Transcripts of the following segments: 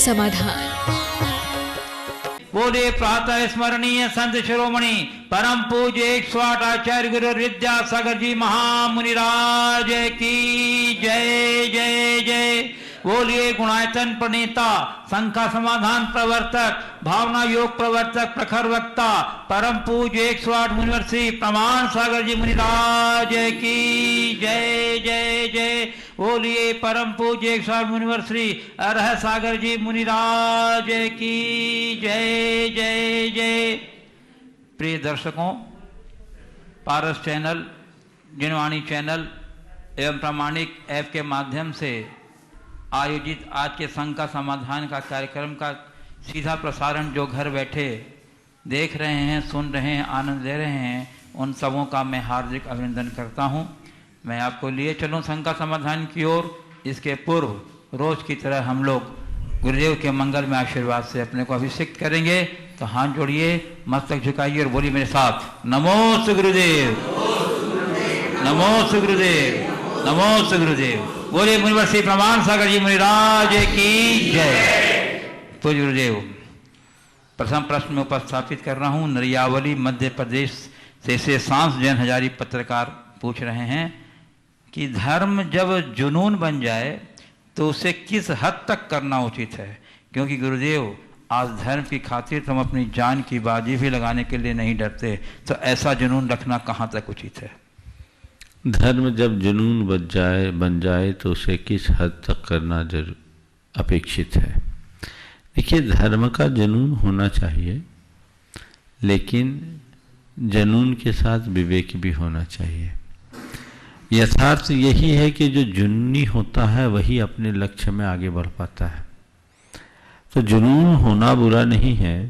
समाधान। बोले प्रातः स्मरणीय संत शिरोमणि परम पूज्य 108 आचार्य गुरु विद्यासागर जी महामुनिराज की जय जय जय। बोलिए गुणायतन प्रणेता संख्या समाधान प्रवर्तक भावना योग प्रवर्तक प्रखर वक्ता परम पूज्य 108 मुनिवर्षी प्रमाण सागर जी मुनिराज की जय जय जय। बोलिए परम पूज्य 108 मुनिवर्षी अरह सागर जी मुनिराज की जय जय जय। प्रिय दर्शकों, पारस चैनल, जिनवाणी चैनल एवं प्रामाणिक ऐप के माध्यम से आयोजित आज के संघ का समाधान का कार्यक्रम का सीधा प्रसारण जो घर बैठे देख रहे हैं, सुन रहे हैं, आनंद ले रहे हैं, उन सबों का मैं हार्दिक अभिनंदन करता हूं। मैं आपको लिए चलूं संघ का समाधान की ओर। इसके पूर्व रोज की तरह हम लोग गुरुदेव के मंगल में आशीर्वाद से अपने को अभिषेक करेंगे। तो हाथ जोड़िए, मस्तक झुकाइए और बोलिए मेरे साथ, नमो गुरुदेव, नमो गुरुदेव, नमो गुरुदेव। बोले मुनिवर्षी प्रमाण सागर जी मुनिराज की जय। तो गुरुदेव, प्रथम प्रश्न में उपस्थापित कर रहा हूं। नरियावली मध्य प्रदेश से सांस जैन हजारी पत्रकार पूछ रहे हैं कि धर्म जब जुनून बन जाए तो उसे किस हद तक करना उचित है? क्योंकि गुरुदेव, आज धर्म की खातिर हम अपनी जान की बाजी भी लगाने के लिए नहीं डरते, तो ऐसा जुनून रखना कहाँ तक उचित है? धर्म जब जुनून बन जाए तो उसे किस हद तक करना जरूर अपेक्षित है। देखिए, धर्म का जुनून होना चाहिए, लेकिन जुनून के साथ विवेक भी होना चाहिए। यथार्थ यही है कि जो जुनूनी होता है वही अपने लक्ष्य में आगे बढ़ पाता है। तो जुनून होना बुरा नहीं है,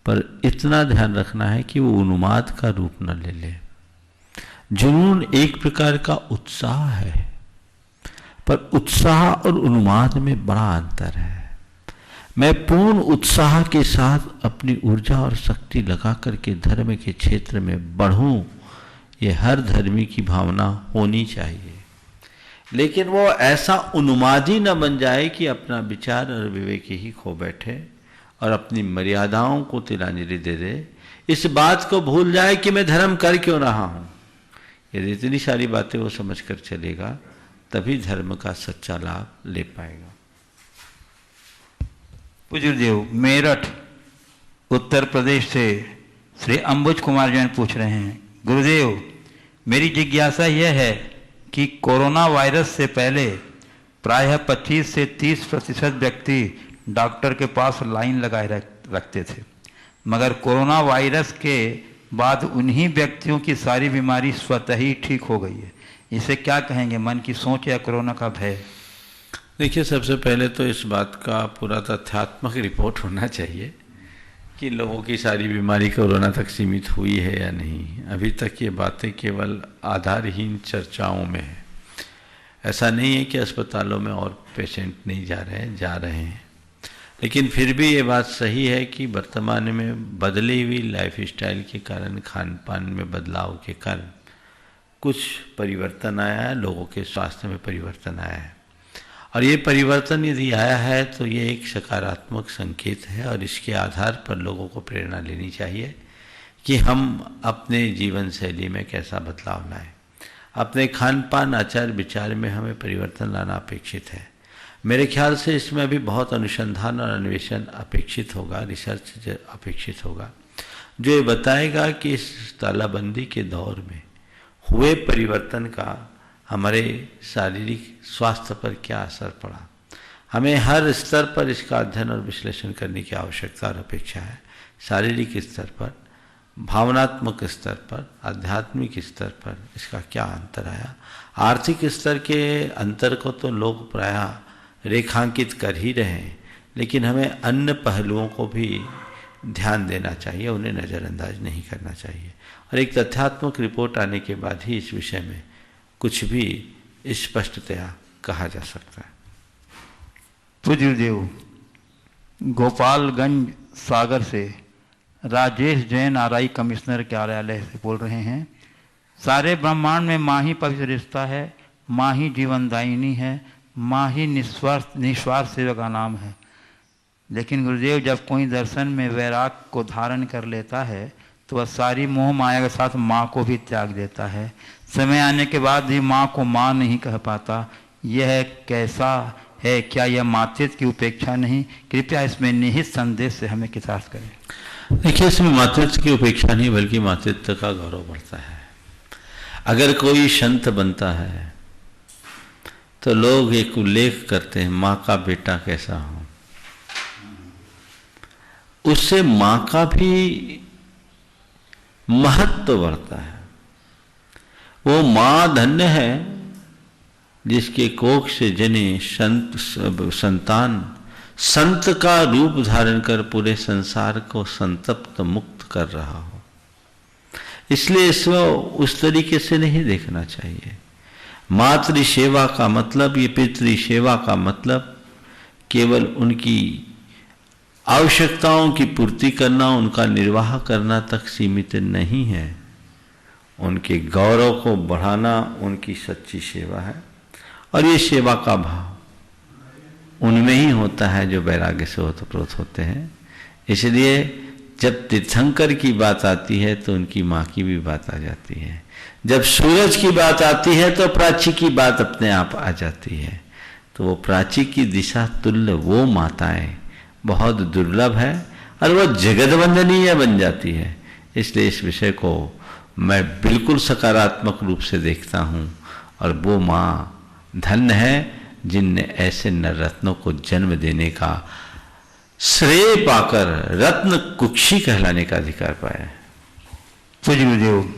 पर इतना ध्यान रखना है कि वो उन्माद का रूप न ले ले। जुनून एक प्रकार का उत्साह है, पर उत्साह और उन्माद में बड़ा अंतर है। मैं पूर्ण उत्साह के साथ अपनी ऊर्जा और शक्ति लगा करके धर्म के क्षेत्र में बढ़ूं, ये हर धर्मी की भावना होनी चाहिए। लेकिन वो ऐसा उन्मादी न बन जाए कि अपना विचार और विवेक ही खो बैठे और अपनी मर्यादाओं को तिलांजलि दे दे। इस बात को भूल जाए कि मैं धर्म कर क्यों रहा हूं। यदि इतनी सारी बातें वो समझ कर चलेगा, तभी धर्म का सच्चा लाभ ले पाएगा। पूज्य देव, मेरठ उत्तर प्रदेश से श्री अंबुज कुमार जैन पूछ रहे हैं, गुरुदेव, मेरी जिज्ञासा यह है कि कोरोना वायरस से पहले प्रायः 25 से 30% व्यक्ति डॉक्टर के पास लाइन लगाए रखते थे, मगर कोरोना वायरस के बाद उन्हीं व्यक्तियों की सारी बीमारी स्वतः ही ठीक हो गई है। इसे क्या कहेंगे? मन की सोच या कोरोना का भय? देखिए, सबसे पहले तो इस बात का पूरा तथ्यात्मक रिपोर्ट होना चाहिए कि लोगों की सारी बीमारी कोरोना तक सीमित हुई है या नहीं। अभी तक ये बातें केवल आधारहीन चर्चाओं में है। ऐसा नहीं है कि अस्पतालों में और पेशेंट नहीं जा रहे हैं। लेकिन फिर भी ये बात सही है कि वर्तमान में बदली हुई लाइफ स्टाइल के कारण, खान पान में बदलाव के कारण कुछ परिवर्तन आया है, लोगों के स्वास्थ्य में परिवर्तन आया है। और ये परिवर्तन यदि आया है तो ये एक सकारात्मक संकेत है, और इसके आधार पर लोगों को प्रेरणा लेनी चाहिए कि हम अपने जीवन शैली में कैसा बदलाव लाएं। अपने खान पान, आचार विचार में हमें परिवर्तन लाना अपेक्षित है। मेरे ख्याल से इसमें अभी बहुत अनुसंधान और अन्वेषण अपेक्षित होगा, रिसर्च अपेक्षित होगा, जो ये बताएगा कि इस तालाबंदी के दौर में हुए परिवर्तन का हमारे शारीरिक स्वास्थ्य पर क्या असर पड़ा। हमें हर स्तर पर इसका अध्ययन और विश्लेषण करने की आवश्यकता और अपेक्षा है। शारीरिक स्तर पर, भावनात्मक स्तर पर, आध्यात्मिक स्तर पर इसका क्या अंतर आया। आर्थिक स्तर के अंतर को तो लोग प्रायः रेखांकित कर ही रहे हैं, लेकिन हमें अन्य पहलुओं को भी ध्यान देना चाहिए, उन्हें नज़रअंदाज नहीं करना चाहिए। और एक तथ्यात्मक रिपोर्ट आने के बाद ही इस विषय में कुछ भी स्पष्टतया कहा जा सकता है। पूज्य देव, गोपालगंज सागर से राजेश जैन आरआई कमिश्नर कार्यालय से बोल रहे हैं, सारे ब्रह्मांड में माँ ही पवित्र रिश्ता है, माँ ही जीवनदायिनी है, माँ ही निस्वार्थ सेवा का नाम है। लेकिन गुरुदेव जब कोई दर्शन में वैराग को धारण कर लेता है तो वह सारी मोह माया के साथ माँ को भी त्याग देता है। समय आने के बाद भी माँ को माँ नहीं कह पाता। यह कैसा है? क्या यह मातृत्व की उपेक्षा नहीं? कृपया इसमें निहित संदेश से हमें कृतार्थ करें। देखिए, इसमें मातृत्व की उपेक्षा नहीं बल्कि मातृत्व का गौरव बढ़ता है। अगर कोई संत बनता है तो लोग एक उल्लेख करते हैं, माँ का बेटा कैसा हो। उससे माँ का भी महत्व बढ़ता है। वो माँ धन्य है जिसके कोख से जने संतान संत का रूप धारण कर पूरे संसार को संतप्त मुक्त कर रहा हो। इसलिए इसको उस तरीके से नहीं देखना चाहिए। मातृ सेवा का मतलब, ये पितृ सेवा का मतलब केवल उनकी आवश्यकताओं की पूर्ति करना, उनका निर्वाह करना तक सीमित नहीं है। उनके गौरव को बढ़ाना उनकी सच्ची सेवा है। और ये सेवा का भाव उनमें ही होता है जो वैराग्य से ओतप्रोत होते हैं। इसलिए जब तीर्थंकर की बात आती है तो उनकी माँ की भी बात आ जाती है। जब सूरज की बात आती है तो प्राची की बात अपने आप आ जाती है। तो वो प्राची की दिशा तुल्य वो माताएं बहुत दुर्लभ है और वो जगत वंदनीय बन जाती है। इसलिए इस विषय को मैं बिल्कुल सकारात्मक रूप से देखता हूँ। और वो माँ धन्य है जिनने ऐसे नर रत्नों को जन्म देने का श्रेय पाकर रत्न कुक्षी कहलाने का अधिकार पाया है। पूज्य गुरुदेव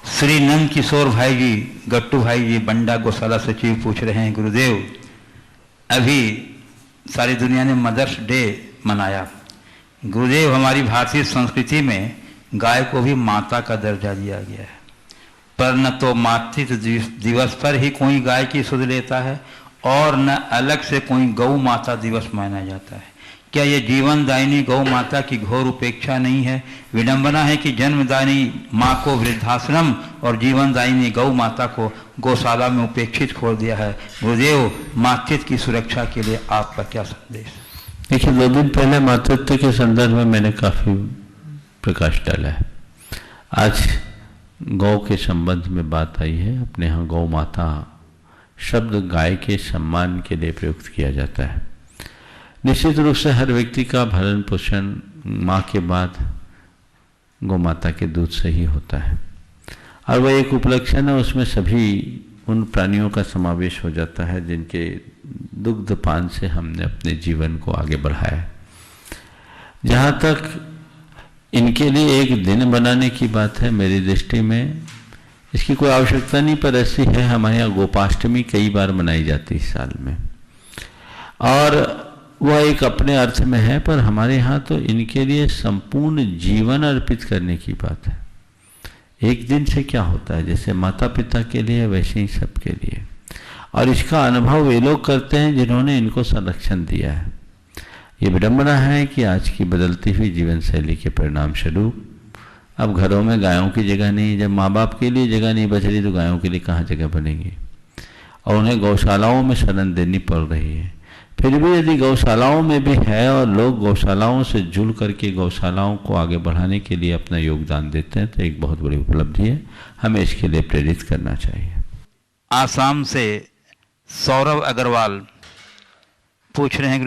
श्री नंद किशोर भाई जी, गट्टू भाई जी, बंडा गौशाला सचिव पूछ रहे हैं, गुरुदेव अभी सारी दुनिया ने मदर्स डे मनाया। गुरुदेव हमारी भारतीय संस्कृति में गाय को भी माता का दर्जा दिया गया है, पर न तो मातृत्व दिवस पर ही कोई गाय की सुध लेता है और न अलग से कोई गौ माता दिवस माना जाता है। क्या यह जीवनदायिनी गौ माता की घोर उपेक्षा नहीं है? विडंबना है कि जन्मदायिनी माँ को वृद्धाश्रम और जीवनदायिनी गौ माता को गौशाला में उपेक्षित छोड़ दिया है। गुरुदेव मातृत्व की सुरक्षा के लिए आपका क्या संदेश? देखिए, 2 दिन पहले मातृत्व के संदर्भ में मैंने काफी प्रकाश डाला है। आज गौ के संबंध में बात आई है। अपने यहाँ गौ माता शब्द गाय के सम्मान के लिए प्रयुक्त किया जाता है। निश्चित रूप से हर व्यक्ति का भरण पोषण माँ के बाद गौ माता के दूध से ही होता है और वह एक उपलक्षण है। उसमें सभी उन प्राणियों का समावेश हो जाता है जिनके दुग्ध पान से हमने अपने जीवन को आगे बढ़ाया। जहाँ तक इनके लिए एक दिन बनाने की बात है, मेरी दृष्टि में इसकी कोई आवश्यकता नहीं, पर ऐसी है। हमारे यहाँ गोपाष्टमी कई बार मनाई जाती है साल में और वह एक अपने अर्थ में है, पर हमारे यहाँ तो इनके लिए संपूर्ण जीवन अर्पित करने की बात है। एक दिन से क्या होता है, जैसे माता पिता के लिए वैसे ही सबके लिए। और इसका अनुभव वे लोग करते हैं जिन्होंने इनको संरक्षण दिया है। ये विडंबना है कि आज की बदलती हुई जीवन शैली के परिणाम स्वरूप अब घरों में गायों की जगह नहीं। जब माँ बाप के लिए जगह नहीं बच रही तो गायों के लिए कहाँ जगह बनेगी, और उन्हें गौशालाओं में शरण देनी पड़ रही है। फिर भी यदि गौशालाओं में भी है और लोग गौशालाओं से जुड़ करके गौशालाओं को आगे बढ़ाने के लिए अपना योगदान देते हैं तो एक बहुत बड़ी उपलब्धि है। हमें इसके लिए प्रेरित करना चाहिए। आसाम से सौरभ अग्रवाल पूछ रहे हैं,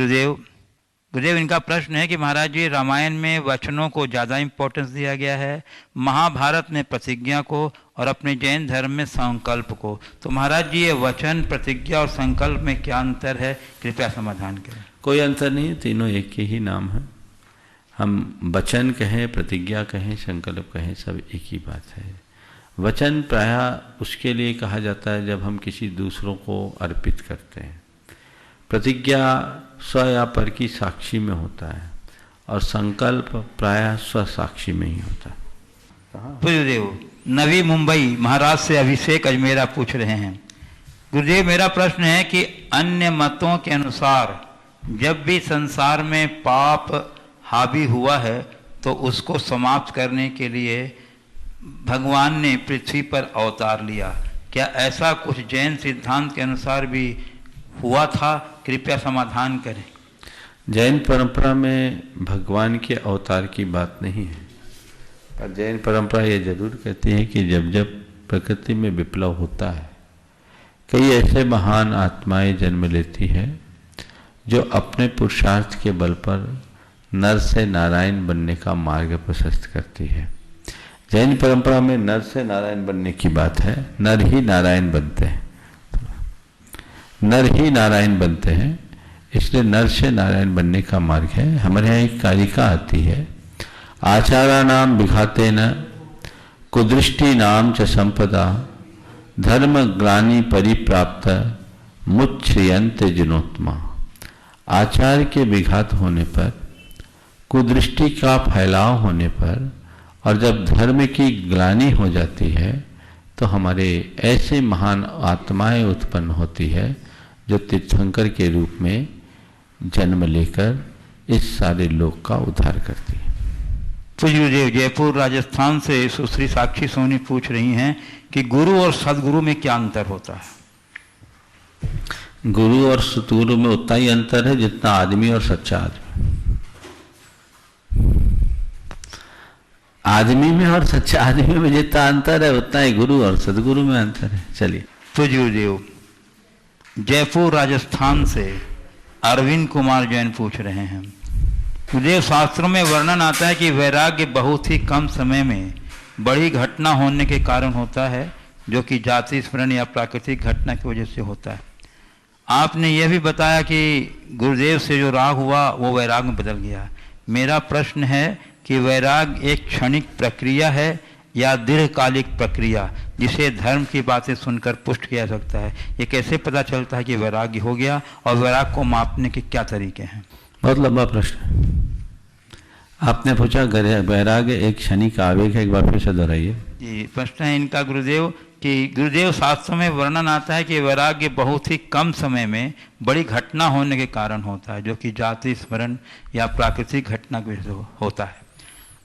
गुरुदेव इनका प्रश्न है कि महाराज जी रामायण में वचनों को ज़्यादा इम्पोर्टेंस दिया गया है, महाभारत में प्रतिज्ञा को और अपने जैन धर्म में संकल्प को। तो महाराज जी ये वचन, प्रतिज्ञा और संकल्प में क्या अंतर है? कृपया समाधान करें। कोई अंतर नहीं है, तीनों एक के ही नाम है। हम वचन कहें, प्रतिज्ञा कहें, संकल्प कहें, सब एक ही बात है। वचन प्रायः उसके लिए कहा जाता है जब हम किसी दूसरों को अर्पित करते हैं। प्रतिज्ञा स्व या पर की साक्षी में होता है और संकल्प प्रायः स्व साक्षी में ही होता है। गुरुदेव नवी मुंबई महाराज से अभिषेक अजमेरा पूछ रहे हैं, गुरुदेव मेरा प्रश्न है कि अन्य मतों के अनुसार जब भी संसार में पाप हावी हुआ है तो उसको समाप्त करने के लिए भगवान ने पृथ्वी पर अवतार लिया। क्या ऐसा कुछ जैन सिद्धांत के अनुसार भी हुआ था? कृपया समाधान करें। जैन परंपरा में भगवान के अवतार की बात नहीं है, पर जैन परंपरा ये जरूर कहती है कि जब जब प्रकृति में विप्लव होता है, कई ऐसे महान आत्माएं जन्म लेती है जो अपने पुरुषार्थ के बल पर नर से नारायण बनने का मार्ग प्रशस्त करती है। जैन परंपरा में नर से नारायण बनने की बात है, नर ही नारायण बनते हैं, नर ही नारायण बनते हैं, इसलिए नर से नारायण बनने का मार्ग है। हमारे यहाँ एक कारिका आती है, आचारा नाम विघाते न कुदृष्टि नाम च संपदा धर्म ग्लानि परिप्राप्त मुच्यंत जिनोत्मा। आचार के विघात होने पर, कुदृष्टि का फैलाव होने पर और जब धर्म की ग्लानि हो जाती है तो हमारे ऐसे महान आत्माएं उत्पन्न होती है जो तीर्थंकर के रूप में जन्म लेकर इस सारे लोक का उद्धार करती है। पूज्य गुरुदेव, जयपुर राजस्थान से सुश्री साक्षी सोनी पूछ रही हैं कि गुरु और सदगुरु में क्या अंतर होता है? गुरु और सतगुरु में उतना ही अंतर है जितना आदमी और सच्चा आदमी। आदमी में और सच्चा आदमी में जितना अंतर है उतना ही गुरु और सदगुरु में अंतर है। चलिए। पूज्य गुरुदेव, जयपुर राजस्थान से अरविंद कुमार जैन पूछ रहे हैं, गुरुदेव शास्त्रों में वर्णन आता है कि वैराग्य बहुत ही कम समय में बड़ी घटना होने के कारण होता है, जो कि जाति स्मरण या प्राकृतिक घटना की वजह से होता है। आपने यह भी बताया कि गुरुदेव से जो राग हुआ वो वैराग में बदल गया। मेरा प्रश्न है कि वैराग एक क्षणिक प्रक्रिया है या दीर्घकालिक प्रक्रिया जिसे धर्म की बातें सुनकर पुष्ट किया जा सकता है? ये कैसे पता चलता है कि वैराग्य हो गया, और वैराग को मापने के क्या तरीके हैं? बहुत लंबा प्रश्न है। आपने पूछा वैराग्य एक क्षणिक आवेग है, एक बार फिर से दोहराइए। जी, प्रश्न है इनका गुरुदेव कि गुरुदेव शास्त्रों में वर्णन आता है कि वैराग्य बहुत ही कम समय में बड़ी घटना होने के कारण होता है, जो कि जाति स्मरण या प्राकृतिक घटना की वजह से होता है।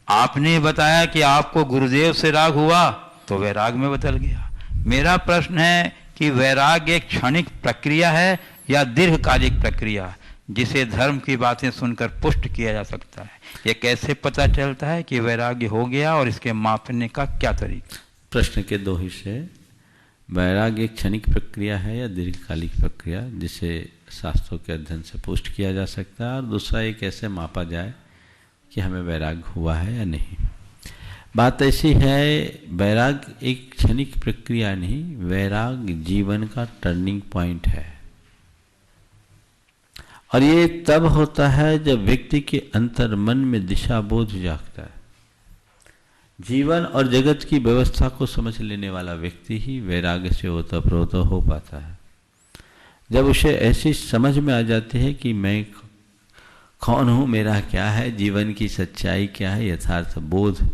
आपने बताया कि आपको गुरुदेव से राग हुआ तो वैराग में बदल गया। मेरा प्रश्न है कि वैराग्य एक क्षणिक प्रक्रिया है या दीर्घकालिक प्रक्रिया जिसे धर्म की बातें सुनकर पुष्ट किया जा सकता है? यह कैसे पता चलता है कि वैराग्य हो गया, और इसके मापने का क्या तरीका? प्रश्न के दो हिस्से। वैराग्य एक क्षणिक प्रक्रिया है या दीर्घकालिक प्रक्रिया जिसे शास्त्रों के अध्ययन से पुष्ट किया जा सकता है, और दूसरा ये कैसे मापा जाए कि हमें वैराग हुआ है या नहीं। बात ऐसी है, वैराग एक क्षणिक प्रक्रिया नहीं, वैराग जीवन का टर्निंग पॉइंट है। और ये तब होता है जब व्यक्ति के अंतर मन में दिशा बोध जागता है। जीवन और जगत की व्यवस्था को समझ लेने वाला व्यक्ति ही वैराग्य से ओतप्रोत हो पाता है। जब उसे ऐसी समझ में आ जाती है कि मैं कौन हूँ, मेरा क्या है, जीवन की सच्चाई क्या है, यथार्थ बोध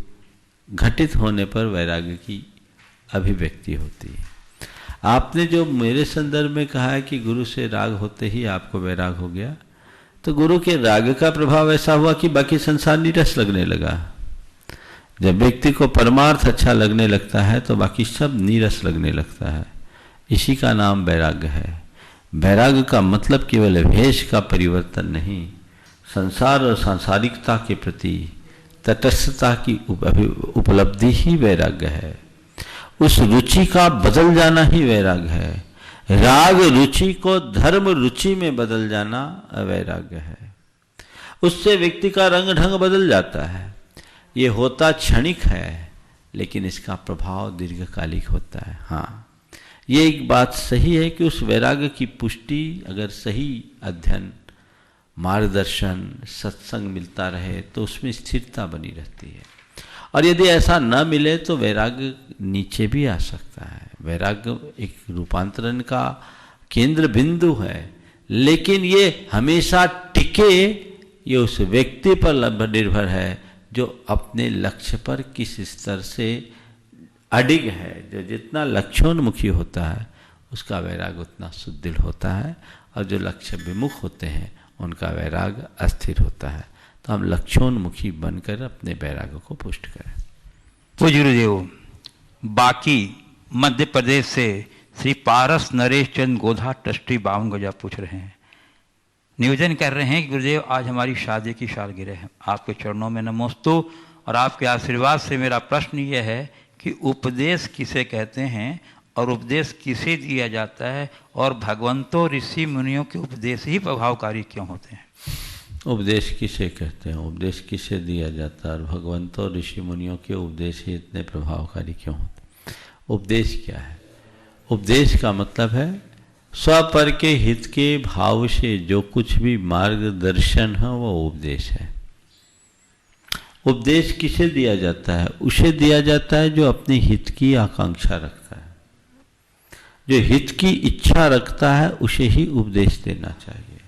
घटित होने पर वैराग्य की अभिव्यक्ति होती है। आपने जो मेरे संदर्भ में कहा है कि गुरु से राग होते ही आपको वैराग हो गया, तो गुरु के राग का प्रभाव ऐसा हुआ कि बाकी संसार नीरस लगने लगा। जब व्यक्ति को परमार्थ अच्छा लगने लगता है तो बाकी सब नीरस लगने लगता है। इसी का नाम वैराग्य है। वैराग्य का मतलब केवल भेष का परिवर्तन नहीं, संसार और सांसारिकता के प्रति तटस्थता की उपलब्धि ही वैराग्य है। उस रुचि का बदल जाना ही वैराग्य है। राग रुचि को धर्म रुचि में बदल जाना वैराग्य है। उससे व्यक्ति का रंग ढंग बदल जाता है। ये होता क्षणिक है, लेकिन इसका प्रभाव दीर्घकालिक होता है। हाँ, ये एक बात सही है कि उस वैराग्य की पुष्टि अगर सही अध्ययन, मार्गदर्शन, सत्संग मिलता रहे तो उसमें स्थिरता बनी रहती है। और यदि ऐसा न मिले तो वैराग्य नीचे भी आ सकता है। वैराग्य एक रूपांतरण का केंद्र बिंदु है, लेकिन ये हमेशा टिके, ये उस व्यक्ति पर निर्भर है जो अपने लक्ष्य पर किस स्तर से अडिग है। जो जितना लक्ष्योन्मुखी होता है उसका वैराग उतना सुदृढ़ होता है, और जो लक्ष्य विमुख होते हैं उनका वैराग अस्थिर होता है। तो हम लक्ष्योन्मुखी बनकर अपने वैराग को पुष्ट करें। पूज्य गुरुदेव, बाकी मध्य प्रदेश से श्री पारस नरेश चंद गोधा ट्रस्टी 52 गजा पूछ रहे हैं, निवेदन कर रहे हैं कि गुरुदेव आज हमारी शादी की सालगिरह है, आपके चरणों में नमोस्तु। और आपके आशीर्वाद से मेरा प्रश्न यह है कि उपदेश किसे कहते हैं और उपदेश किसे दिया जाता है, और भगवंतों ऋषि मुनियों के उपदेश ही प्रभावकारी क्यों होते हैं? उपदेश किसे कहते हैं, उपदेश किसे दिया जाता है, और भगवंतों ऋषि मुनियों के उपदेश ही इतने प्रभावकारी क्यों होते हैं? उपदेश क्या है? उपदेश का मतलब है स्वपर के हित के भाव से जो कुछ भी मार्गदर्शन है वो उपदेश है। उपदेश किसे दिया जाता है? उसे दिया जाता है जो अपने हित की आकांक्षा रखता है, जो हित की इच्छा रखता है उसे ही उपदेश देना चाहिए।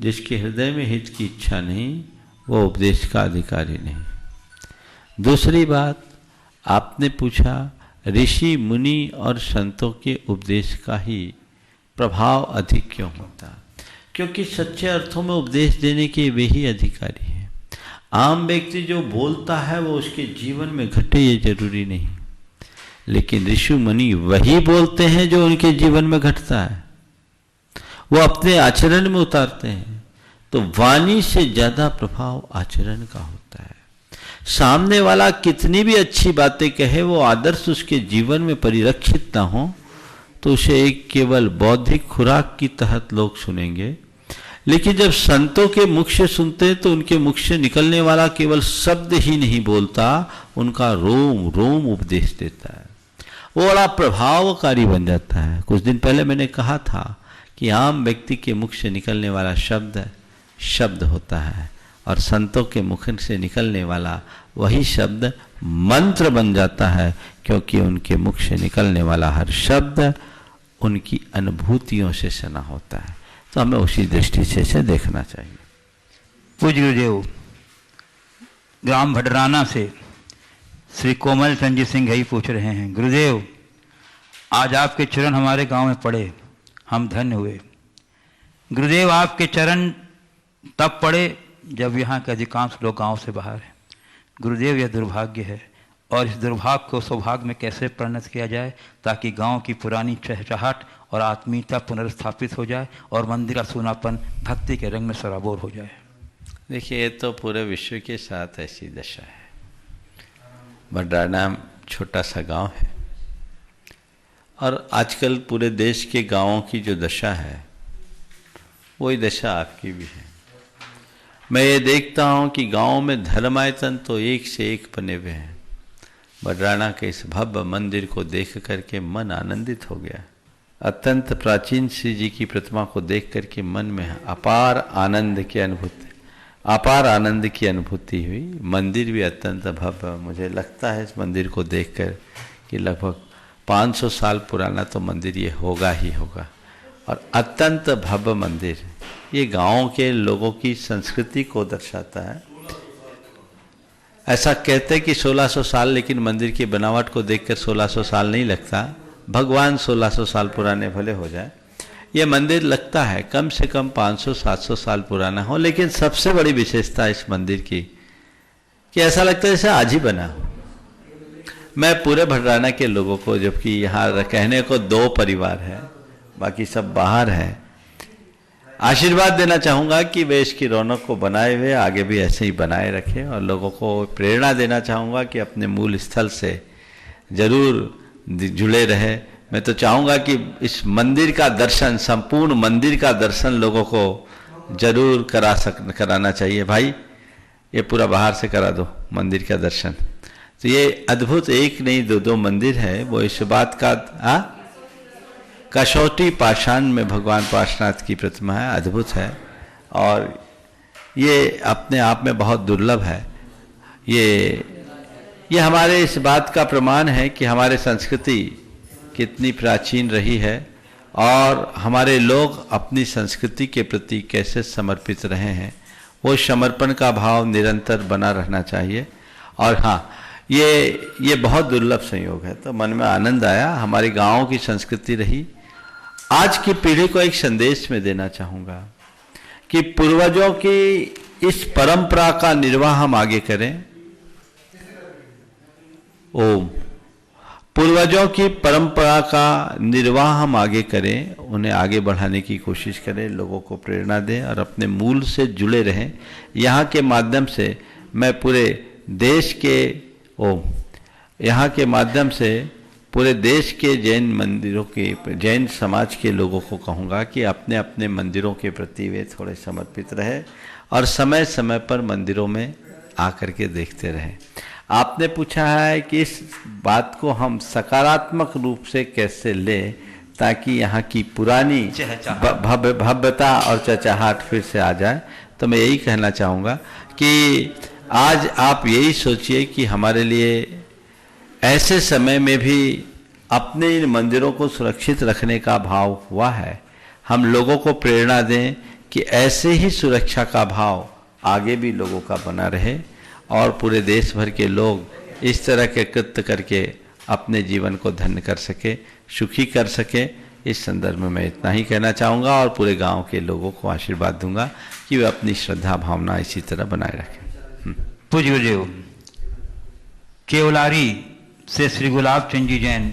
जिसके हृदय में हित की इच्छा नहीं वो उपदेश का अधिकारी नहीं। दूसरी बात, आपने पूछा ऋषि मुनि और संतों के उपदेश का ही प्रभाव अधिक क्यों होता? क्योंकि सच्चे अर्थों में उपदेश देने के वे ही अधिकारी हैं। आम व्यक्ति जो बोलता है वो उसके जीवन में घटे ये जरूरी नहीं, लेकिन ऋषि मुनि वही बोलते हैं जो उनके जीवन में घटता है, वो अपने आचरण में उतारते हैं। तो वाणी से ज्यादा प्रभाव आचरण का होता है। सामने वाला कितनी भी अच्छी बातें कहे, वो आदर्श उसके जीवन में परिलक्षित ना हो तो उसे एक केवल बौद्धिक खुराक की तहत लोग सुनेंगे। लेकिन जब संतों के मुख से सुनते हैं तो उनके मुख से निकलने वाला केवल शब्द ही नहीं बोलता, उनका रोम रोम उपदेश देता है। वो बड़ा प्रभावकारी बन जाता है। कुछ दिन पहले मैंने कहा था कि आम व्यक्ति के मुख से निकलने वाला शब्द होता है, और संतों के मुख से निकलने वाला वही शब्द मंत्र बन जाता है, क्योंकि उनके मुख से निकलने वाला हर शब्द उनकी अनुभूतियों से सना होता है। तो हमें उसी दृष्टि से इसे देखना चाहिए। पूज्य गुरुदेव, ग्राम भडराना से श्री कोमल संजीत सिंह ही पूछ रहे हैं, गुरुदेव आज आपके चरण हमारे गांव में पड़े, हम धन्य हुए। गुरुदेव आपके चरण तब पड़े जब यहाँ के अधिकांश लोग गांव से बाहर हैं। गुरुदेव यह दुर्भाग्य है, और इस दुर्भाग्य को सौभाग्य में कैसे परिणत किया जाए ताकि गांव की पुरानी चहचहाट और आत्मीयता पुनर्स्थापित हो जाए और मंदिर का सूनापन भक्ति के रंग में सराबोर हो जाए। देखिए, ये तो पूरे विश्व के साथ ऐसी दशा है। भडराना छोटा सा गांव है, और आजकल पूरे देश के गांवों की जो दशा है वही दशा आपकी भी है। मैं ये देखता हूँ कि गांव में धर्मायतन तो एक से एक बने हुए हैं। भडराना के इस भव्य मंदिर को देख करके मन आनंदित हो गया। अत्यंत प्राचीन श्री जी की प्रतिमा को देख करके मन में अपार आनंद की अनुभूति हुई। मंदिर भी अत्यंत भव्य, मुझे लगता है इस मंदिर को देखकर कि लगभग 500 साल पुराना तो मंदिर ये होगा ही होगा, और अत्यंत भव्य मंदिर ये गांव के लोगों की संस्कृति को दर्शाता है। ऐसा कहते हैं कि 1600 साल, लेकिन मंदिर की बनावट को देखकर 1600 साल नहीं लगता। भगवान 1600 साल पुराने भले हो जाए, ये मंदिर लगता है कम से कम 500-700 साल पुराना हो। लेकिन सबसे बड़ी विशेषता इस मंदिर की कि ऐसा लगता है जैसे आज ही बना। मैं पूरे भडराना के लोगों को, जबकि यहाँ कहने को 2 परिवार है, बाकी सब बाहर है, आशीर्वाद देना चाहूँगा कि वे इसकी रौनक को बनाए हुए आगे भी ऐसे ही बनाए रखें, और लोगों को प्रेरणा देना चाहूँगा कि अपने मूल स्थल से जरूर जुड़े रहे। मैं तो चाहूँगा कि इस मंदिर का दर्शन, संपूर्ण मंदिर का दर्शन लोगों को जरूर कराना चाहिए। भाई ये पूरा बाहर से करा दो मंदिर का दर्शन। तो ये अद्भुत एक नहीं 2 मंदिर है। वो इस बात का कसौटी पाषाण में भगवान पार्श्वनाथ की प्रतिमा है, अद्भुत है, और ये अपने आप में बहुत दुर्लभ है। ये हमारे इस बात का प्रमाण है कि हमारे संस्कृति कितनी प्राचीन रही है, और हमारे लोग अपनी संस्कृति के प्रति कैसे समर्पित रहे हैं। वो समर्पण का भाव निरंतर बना रहना चाहिए। और हाँ, ये बहुत दुर्लभ संयोग है। तो मन में आनंद आया, हमारे गाँव की संस्कृति रही। आज की पीढ़ी को एक संदेश में देना चाहूँगा कि पूर्वजों की इस परंपरा का निर्वाह हम आगे करें। ओम। पूर्वजों की परंपरा का निर्वाह हम आगे करें, उन्हें आगे बढ़ाने की कोशिश करें, लोगों को प्रेरणा दें और अपने मूल से जुड़े रहें। यहाँ के माध्यम से मैं पूरे देश के जैन मंदिरों के, जैन समाज के लोगों को कहूँगा कि अपने अपने मंदिरों के प्रति वे थोड़े समर्पित रहे और समय समय पर मंदिरों में आकर के देखते रहें। आपने पूछा है कि इस बात को हम सकारात्मक रूप से कैसे लें ताकि यहाँ की पुरानी भव्यता और चहचहाट फिर से आ जाए, तो मैं यही कहना चाहूँगा कि आज आप यही सोचिए कि हमारे लिए ऐसे समय में भी अपने इन मंदिरों को सुरक्षित रखने का भाव हुआ है। हम लोगों को प्रेरणा दें कि ऐसे ही सुरक्षा का भाव आगे भी लोगों का बना रहे और पूरे देश भर के लोग इस तरह के कृत्य करके अपने जीवन को धन्य कर सके, सुखी कर सके। इस संदर्भ में मैं इतना ही कहना चाहूँगा और पूरे गांव के लोगों को आशीर्वाद दूंगा कि वे अपनी श्रद्धा भावना इसी तरह बनाए रखें। पूज्य गुरुदेव, केवलारी से श्री गुलाब चंद जी जैन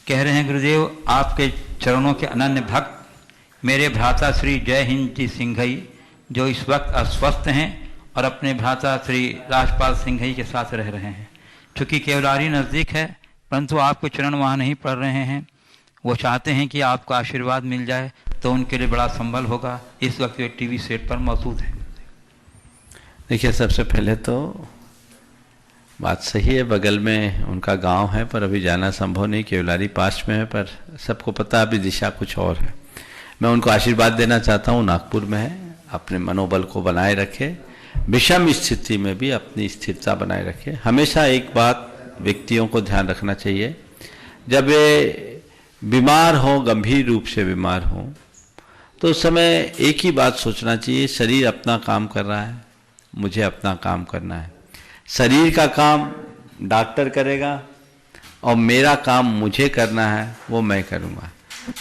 कह रहे हैं, गुरुदेव आपके चरणों के अनन्य भक्त मेरे भ्राता श्री जय हिंद जी सिंघई जो इस वक्त अस्वस्थ हैं और अपने भ्राता श्री राजपाल सिंघई के साथ रह रहे हैं। चूँकि केवलारी नज़दीक है परंतु आपके चरण वहाँ नहीं पड़ रहे हैं, वो चाहते हैं कि आपका आशीर्वाद मिल जाए तो उनके लिए बड़ा संबल होगा। इस वक्त वे टीवी सेट पर मौजूद हैं। देखिए, सबसे पहले तो बात सही है, बगल में उनका गांव है पर अभी जाना संभव नहीं, केवलारी पास में है, पर सबको पता अभी दिशा कुछ और है। मैं उनको आशीर्वाद देना चाहता हूँ, नागपुर में है, अपने मनोबल को बनाए रखे, विषम स्थिति में भी अपनी स्थिरता बनाए रखे। हमेशा एक बात व्यक्तियों को ध्यान रखना चाहिए, जब वे बीमार हो, गंभीर रूप से बीमार हो, तो उस समय एक ही बात सोचना चाहिए, शरीर अपना काम कर रहा है, मुझे अपना काम करना है। शरीर का काम डॉक्टर करेगा और मेरा काम मुझे करना है, वो मैं करूँगा।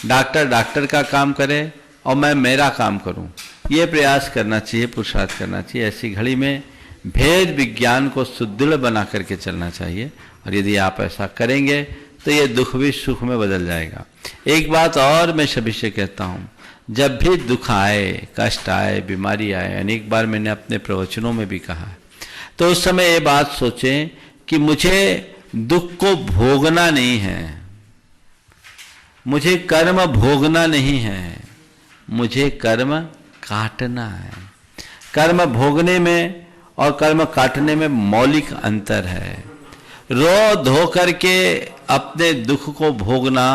डॉक्टर का काम करे और मैं मेरा काम करूँ, ये प्रयास करना चाहिए, पुरुषार्थ करना चाहिए। ऐसी घड़ी में भेद विज्ञान को सुदृढ़ बना करके चलना चाहिए और यदि आप ऐसा करेंगे तो ये दुख भी सुख में बदल जाएगा। एक बात और मैं सभी से कहता हूँ, जब भी दुख आए, कष्ट आए, बीमारी आए, अनेक बार मैंने अपने प्रवचनों में भी कहा है, तो उस समय ये बात सोचें कि मुझे दुख को भोगना नहीं है, मुझे कर्म भोगना नहीं है, मुझे कर्म काटना है। कर्म भोगने में और कर्म काटने में मौलिक अंतर है। रो धो करके अपने दुख को भोगना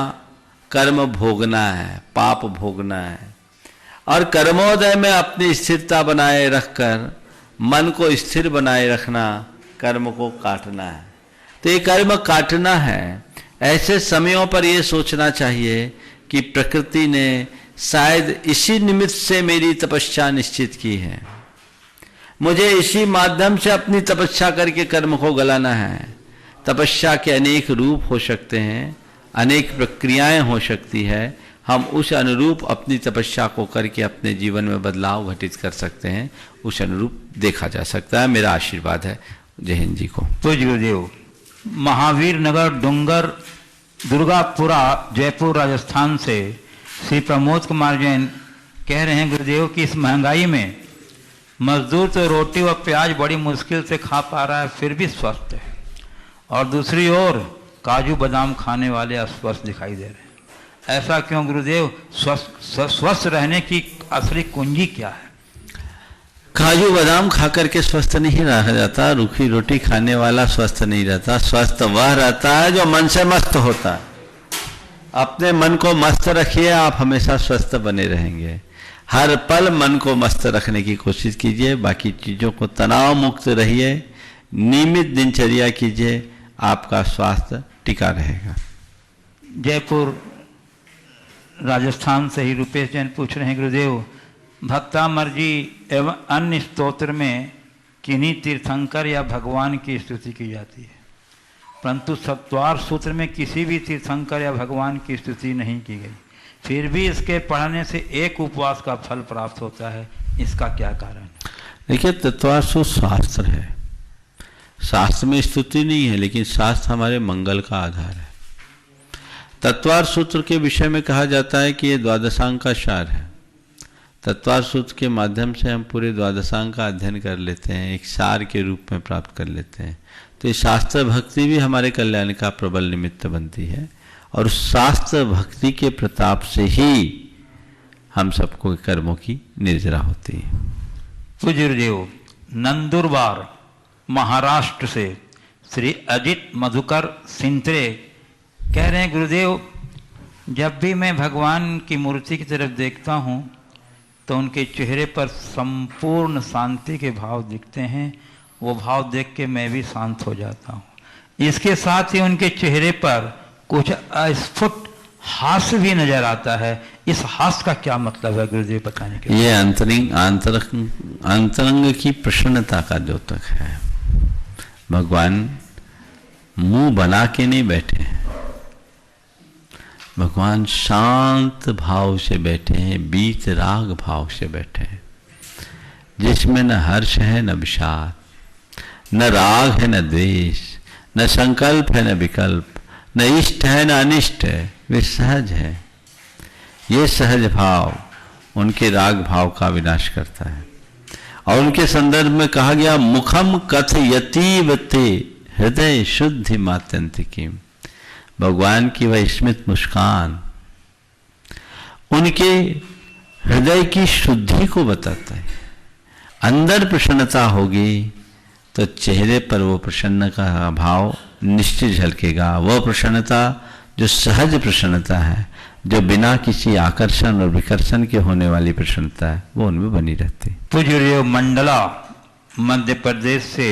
कर्म भोगना है, पाप भोगना है, और कर्मोदय में अपनी स्थिरता बनाए रखकर मन को स्थिर बनाए रखना कर्म को काटना है। तो ये कर्म काटना है। ऐसे समयों पर ये सोचना चाहिए कि प्रकृति ने शायद इसी निमित्त से मेरी तपस्या निश्चित की है, मुझे इसी माध्यम से अपनी तपस्या करके कर्म को गलाना है। तपस्या के अनेक रूप हो सकते हैं, अनेक प्रक्रियाएं हो सकती है, हम उस अनुरूप अपनी तपस्या को करके अपने जीवन में बदलाव घटित कर सकते हैं, उस अनुरूप देखा जा सकता है। मेरा आशीर्वाद है जय हिंद जी को। पूज्य गुरुदेव, महावीर नगर डूंगर दुर्गापुरा जयपुर राजस्थान से श्री प्रमोद कुमार जैन कह रहे हैं, गुरुदेव कि इस महंगाई में मजदूर तो रोटी और प्याज बड़ी मुश्किल से खा पा रहा है फिर भी स्वस्थ है, और दूसरी ओर काजू बादाम खाने वाले अस्वस्थ दिखाई दे रहे हैं। ऐसा क्यों गुरुदेव? स्वस्थ रहने की असली कुंजी क्या है? काजू बादाम खा करके स्वस्थ नहीं रहा जाता, रूखी रोटी खाने वाला स्वस्थ नहीं रहता। स्वस्थ वह रहता है जो मन से मस्त होता है। अपने मन को मस्त रखिए, आप हमेशा स्वस्थ बने रहेंगे। हर पल मन को मस्त रखने की कोशिश कीजिए, बाकी चीज़ों को तनाव मुक्त रहिए, नियमित दिनचर्या कीजिए, आपका स्वास्थ्य टिका रहेगा। जयपुर राजस्थान से ही रुपेश जैन पूछ रहे हैं, गुरुदेव भक्तामर जी एवं अन्य स्तोत्र में किन्हीं तीर्थंकर या भगवान की स्तुति की जाती है, परंतु सत्वार सूत्र में किसी भी तीर्थंकर या भगवान की स्तुति नहीं की गई, फिर भी इसके पढ़ने से एक उपवास का फल प्राप्त होता है, इसका क्या कारण है? देखिए, तत्वार सूत्र शास्त्र है, शास्त्र में स्तुति नहीं है, लेकिन शास्त्र हमारे मंगल का आधार है। तत्वार सूत्र के विषय में कहा जाता है कि ये द्वादशांग का सार है। तत्वार सूत्र के माध्यम से हम पूरे द्वादशांग का अध्ययन कर लेते हैं, एक सार के रूप में प्राप्त कर लेते हैं। तो ये शास्त्र भक्ति भी हमारे कल्याण का प्रबल निमित्त बनती है, और शास्त्र भक्ति के प्रताप से ही हम सबको कर्मों की निर्जरा होती है। पूज्य गुरुदेव, नंदुरबार महाराष्ट्र से श्री अजित मधुकर सिंत्रे कह रहे हैं, गुरुदेव जब भी मैं भगवान की मूर्ति की तरफ देखता हूँ तो उनके चेहरे पर संपूर्ण शांति के भाव दिखते हैं। वो भाव देख के मैं भी शांत हो जाता हूँ। इसके साथ ही उनके चेहरे पर कुछ अस्फुट हास्य भी नजर आता है। इस हास्य का क्या मतलब है गुरुदेव, बताने के? ये अंतरंग की प्रसन्नता का द्योतक है। भगवान मुंह बना के नहीं बैठे हैं, भगवान शांत भाव से बैठे हैं, बीत राग भाव से बैठे हैं, जिसमें न हर्ष है न विषाद, न राग है न द्वेष, न संकल्प है न विकल्प, न इष्ट है न अनिष्ट है। वे सहज है। ये सहज भाव उनके राग भाव का विनाश करता है। और उनके संदर्भ में कहा गया, मुखम कथयतीव ते हृदय शुद्धि मात्यंतिकीम। भगवान की वह स्मित मुस्कान उनके हृदय की शुद्धि को बताता है। अंदर प्रसन्नता होगी तो चेहरे पर वो प्रसन्न का भाव निश्चित झलकेगा। वह प्रसन्नता जो सहज प्रसन्नता है, जो बिना किसी आकर्षण और विकर्षण के होने वाली प्रसन्नता है, वो उनमें बनी रहती है। पूज्य मंडला मध्य प्रदेश से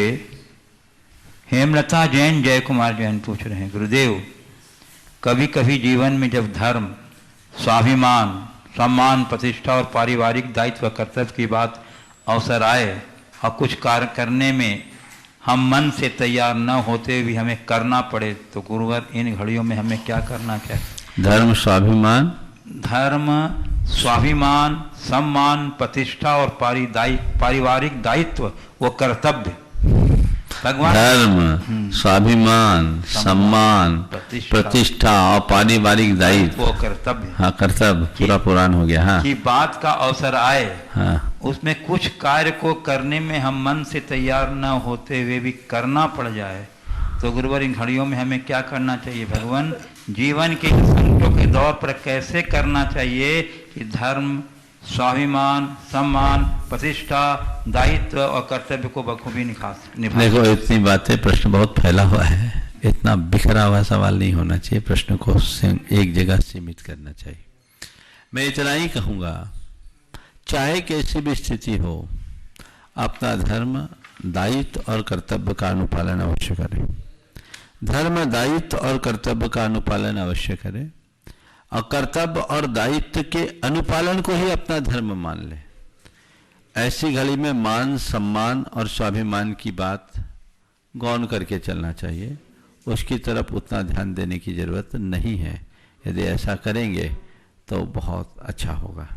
हेमलता जैन, जय कुमार जैन पूछ रहे हैं, गुरुदेव कभी कभी जीवन में जब धर्म, स्वाभिमान, सम्मान, प्रतिष्ठा और पारिवारिक दायित्व कर्तव्य की बात अवसर आए और कुछ कार्य करने में हम मन से तैयार न होते भी हमें करना पड़े, तो गुरुवर इन घड़ियों में हमें क्या करना चाहिए? धर्म, स्वाभिमान, सम्मान, प्रतिष्ठा और पारिवारिक दायित्व वो कर्तव्य भगवान। धर्म, स्वाभिमान, सम्मान, प्रतिष्ठा और पारिवारिक दायित्व वो कर्तव्य। हाँ, कर्तव्य पूरा पुराण हो गया। हाँ, की बात का अवसर आए, हाँ, उसमें कुछ कार्य को करने में हम मन से तैयार न होते हुए भी करना पड़ जाए, तो गुरुवर इन घड़ियों में हमें क्या करना चाहिए? भगवान जीवन के संकटों के दौर पर कैसे करना चाहिए कि धर्म, स्वाभिमान, सम्मान, प्रतिष्ठा, दायित्व और कर्तव्य को बखूबी निभा। देखो, इतनी बातें, प्रश्न बहुत फैला हुआ है। इतना बिखरा हुआ सवाल नहीं होना चाहिए। प्रश्न को एक जगह सीमित करना चाहिए। मैं इतना ही कहूँगा, चाहे कैसी भी स्थिति हो, अपना धर्म, दायित्व और कर्तव्य का अनुपालन अवश्य करें। धर्म, दायित्व और कर्तव्य का अनुपालन अवश्य करें, और कर्तव्य और दायित्व के अनुपालन को ही अपना धर्म मान ले। ऐसी घड़ी में मान, सम्मान और स्वाभिमान की बात गौण करके चलना चाहिए। उसकी तरफ उतना ध्यान देने की जरूरत नहीं है। यदि ऐसा करेंगे तो बहुत अच्छा होगा।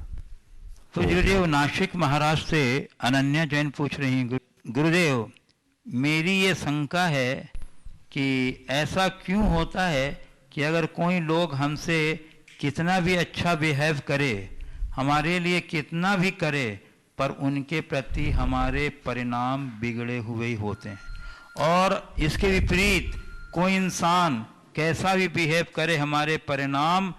तो गुरुदेव नासिक महाराष्ट्र से अनन्या जैन पूछ रही हैं, गुरुदेव मेरी ये शंका है कि ऐसा क्यों होता है कि अगर कोई लोग हमसे कितना भी अच्छा बिहेव करे, हमारे लिए कितना भी करे, पर उनके प्रति हमारे परिणाम बिगड़े हुए ही होते हैं, और इसके विपरीत कोई इंसान कैसा भी बिहेव करे, हमारे परिणाम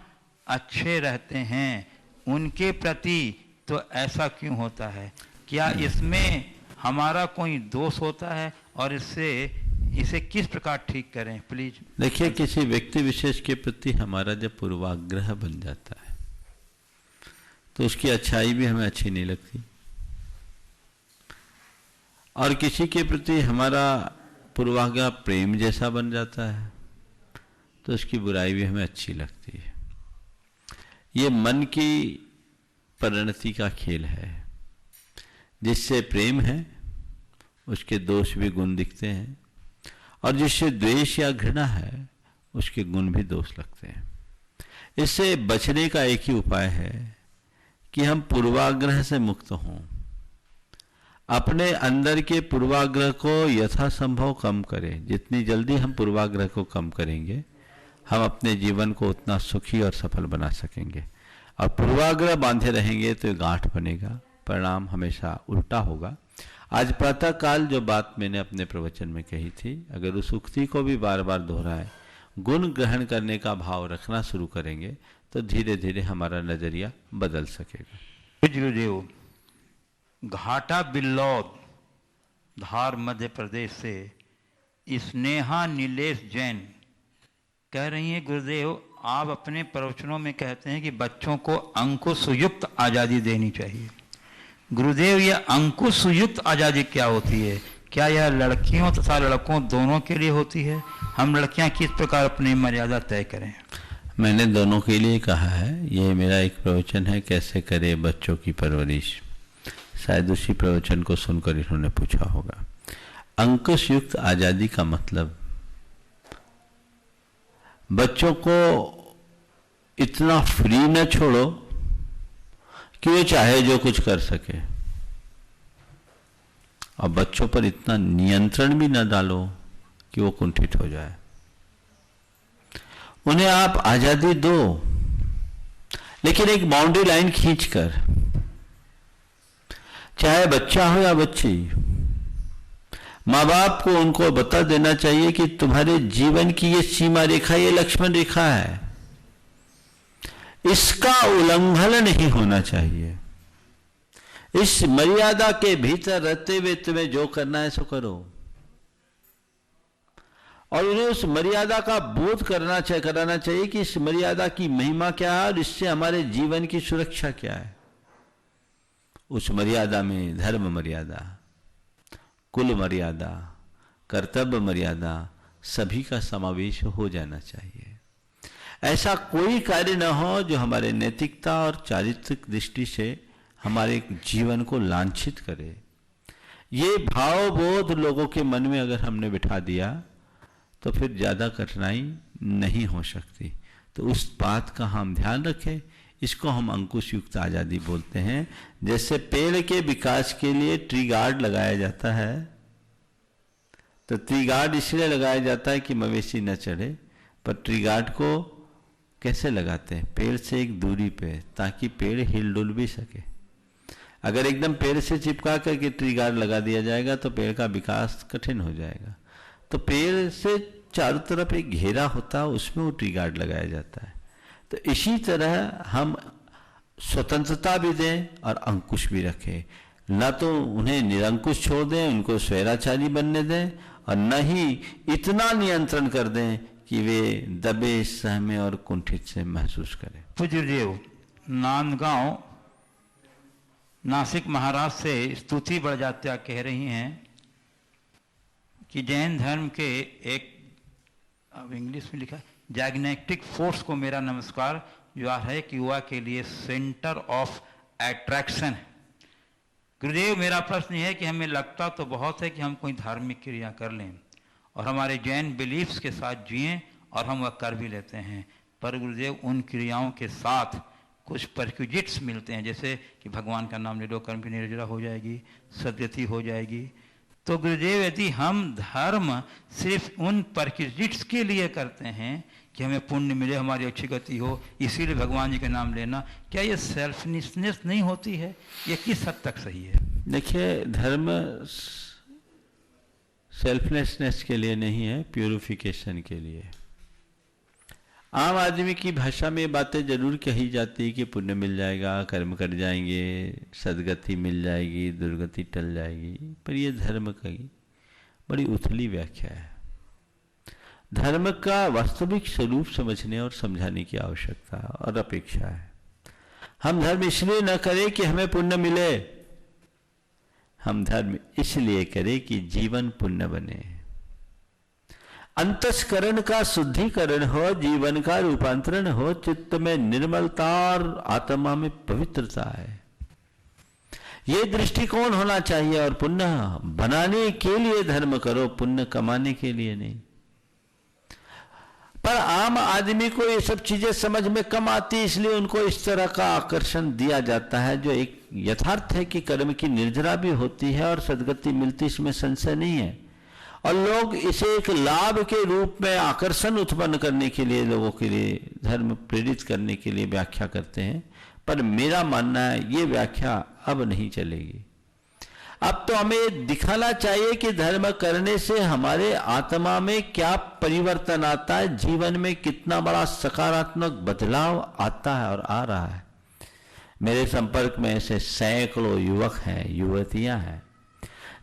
अच्छे रहते हैं उनके प्रति। तो ऐसा क्यों होता है? क्या इसमें हमारा कोई दोष होता है, और इसे किस प्रकार ठीक करें प्लीज? देखिए, किसी व्यक्ति विशेष के प्रति हमारा जब पूर्वाग्रह बन जाता है तो उसकी अच्छाई भी हमें अच्छी नहीं लगती, और किसी के प्रति हमारा पूर्वाग्रह प्रेम जैसा बन जाता है तो उसकी बुराई भी हमें अच्छी लगती है। ये मन की परिणति का खेल है। जिससे प्रेम है उसके दोष भी गुण दिखते हैं, और जिससे द्वेष या घृणा है उसके गुण भी दोष लगते हैं। इससे बचने का एक ही उपाय है कि हम पूर्वाग्रह से मुक्त हों, अपने अंदर के पूर्वाग्रह को यथासंभव कम करें। जितनी जल्दी हम पूर्वाग्रह को कम करेंगे, हम अपने जीवन को उतना सुखी और सफल बना सकेंगे। और पूर्वाग्रह बांधे रहेंगे तो गांठ बनेगा, परिणाम हमेशा उल्टा होगा। आज प्रातः काल जो बात मैंने अपने प्रवचन में कही थी, अगर उस उक्ति को भी बार बार दोहराए, गुण ग्रहण करने का भाव रखना शुरू करेंगे तो धीरे धीरे हमारा नजरिया बदल सकेगा। गुरुदेव, घाटा बिल्लौद, धार, मध्य प्रदेश से स्नेहा नीलेश जैन कह रही हैं, गुरुदेव आप अपने प्रवचनों में कहते हैं कि बच्चों को अंकुशयुक्त आज़ादी देनी चाहिए। गुरुदेव, यह अंकुशयुक्त आज़ादी क्या होती है? क्या यह लड़कियों तथा लड़कों दोनों के लिए होती है? हम लड़कियां किस प्रकार अपनी मर्यादा तय करें? मैंने दोनों के लिए कहा है। ये मेरा एक प्रवचन है, कैसे करे बच्चों की परवरिश। शायद उसी प्रवचन को सुनकर इन्होंने पूछा होगा। अंकुशयुक्त आज़ादी का मतलब बच्चों को इतना फ्री न छोड़ो कि वो चाहे जो कुछ कर सके, और बच्चों पर इतना नियंत्रण भी न डालो कि वो कुंठित हो जाए। उन्हें आप आजादी दो, लेकिन एक बाउंड्री लाइन खींचकर, चाहे बच्चा हो या बच्ची, माँ बाप को उनको बता देना चाहिए कि तुम्हारे जीवन की ये सीमा रेखा, ये लक्ष्मण रेखा है, इसका उल्लंघन नहीं होना चाहिए। इस मर्यादा के भीतर रहते हुए तुम्हें जो करना है सो करो, और उन्हें उस मर्यादा का बोध कराना चाहिए कि इस मर्यादा की महिमा क्या है और इससे हमारे जीवन की सुरक्षा क्या है। उस मर्यादा में धर्म मर्यादा, कुल मर्यादा, कर्तव्य मर्यादा सभी का समावेश हो जाना चाहिए। ऐसा कोई कार्य न हो जो हमारे नैतिकता और चारित्रिक दृष्टि से हमारे जीवन को लांछित करे। ये भावबोध लोगों के मन में अगर हमने बिठा दिया तो फिर ज़्यादा कठिनाई नहीं हो सकती। तो उस बात का हम ध्यान रखें। इसको हम अंकुश युक्त आज़ादी बोलते हैं। जैसे पेड़ के विकास के लिए ट्री गार्ड लगाया जाता है, तो ट्री गार्ड इसलिए लगाया जाता है कि मवेशी न चढ़े, पर ट्री गार्ड को कैसे लगाते हैं? पेड़ से एक दूरी पे, ताकि पेड़ हिल डुल भी सके। अगर एकदम पेड़ से चिपका करके ट्री गार्ड लगा दिया जाएगा तो पेड़ का विकास कठिन हो जाएगा। तो पेड़ से चारों तरफ एक घेरा होता है, उसमें वो ट्री गार्ड लगाया जाता है। तो इसी तरह हम स्वतंत्रता भी दें और अंकुश भी रखें। न तो उन्हें निरंकुश छोड़ दें, उनको स्वैराचारी बनने दें, और न ही इतना नियंत्रण कर दें कि वे दबे, सहमे और कुंठित से महसूस करें। पूज्य देव, नांदगांव नासिक महाराष्ट्र से स्तुति बड़जात्या कह रही हैं कि जैन धर्म के एक, अब इंग्लिश में लिखा, जैग्नेटिक फोर्स को मेरा नमस्कार, जो है कि युवा के लिए सेंटर ऑफ अट्रैक्शन है। गुरुदेव, मेरा प्रश्न है कि हमें लगता तो बहुत है कि हम कोई धार्मिक क्रिया कर लें और हमारे जैन बिलीफ्स के साथ जिएं, और हम वह कर भी लेते हैं, पर गुरुदेव उन क्रियाओं के साथ कुछ परक्विजिट्स मिलते हैं, जैसे कि भगवान का नाम ले लो, कर्म की निर्जरा हो जाएगी, सदगति हो जाएगी। तो गुरुदेव, यदि हम धर्म सिर्फ उन परक्विजिट्स के लिए करते हैं कि हमें पुण्य मिले, हमारी अच्छी गति हो, इसीलिए भगवान जी का नाम लेना, क्या ये सेल्फनेस नहीं होती है? ये किस हद तक सही है? देखिए, धर्म सेल्फलेसनेस के लिए नहीं है, प्यूरिफिकेशन के लिए। आम आदमी की भाषा में बातें जरूर कही जाती है कि पुण्य मिल जाएगा, कर्म कर जाएंगे, सदगति मिल जाएगी, दुर्गति टल जाएगी, पर यह धर्म की बड़ी उथली व्याख्या है। धर्म का वास्तविक स्वरूप समझने और समझाने की आवश्यकता और अपेक्षा है। हम धर्म इसलिए न करें कि हमें पुण्य मिले, हम धर्म इसलिए करें कि जीवन पुण्य बने, अंतस्करण का शुद्धिकरण हो, जीवन का रूपांतरण हो, चित्त में निर्मलता और आत्मा में पवित्रता है। ये दृष्टिकोण होना चाहिए। और पुण्य बनाने के लिए धर्म करो, पुण्य कमाने के लिए नहीं। पर आम आदमी को ये सब चीजें समझ में कम आती, इसलिए उनको इस तरह का आकर्षण दिया जाता है, जो एक यथार्थ है कि कर्म की निर्जरा भी होती है और सद्गति मिलती, इसमें संशय नहीं है। और लोग इसे एक लाभ के रूप में आकर्षण उत्पन्न करने के लिए, लोगों के लिए धर्म प्रेरित करने के लिए व्याख्या करते हैं। पर मेरा मानना है ये व्याख्या अब नहीं चलेगी। अब तो हमें दिखाना चाहिए कि धर्म करने से हमारे आत्मा में क्या परिवर्तन आता है, जीवन में कितना बड़ा सकारात्मक बदलाव आता है और आ रहा है। मेरे संपर्क में ऐसे सैकड़ों युवक हैं, युवतियां हैं,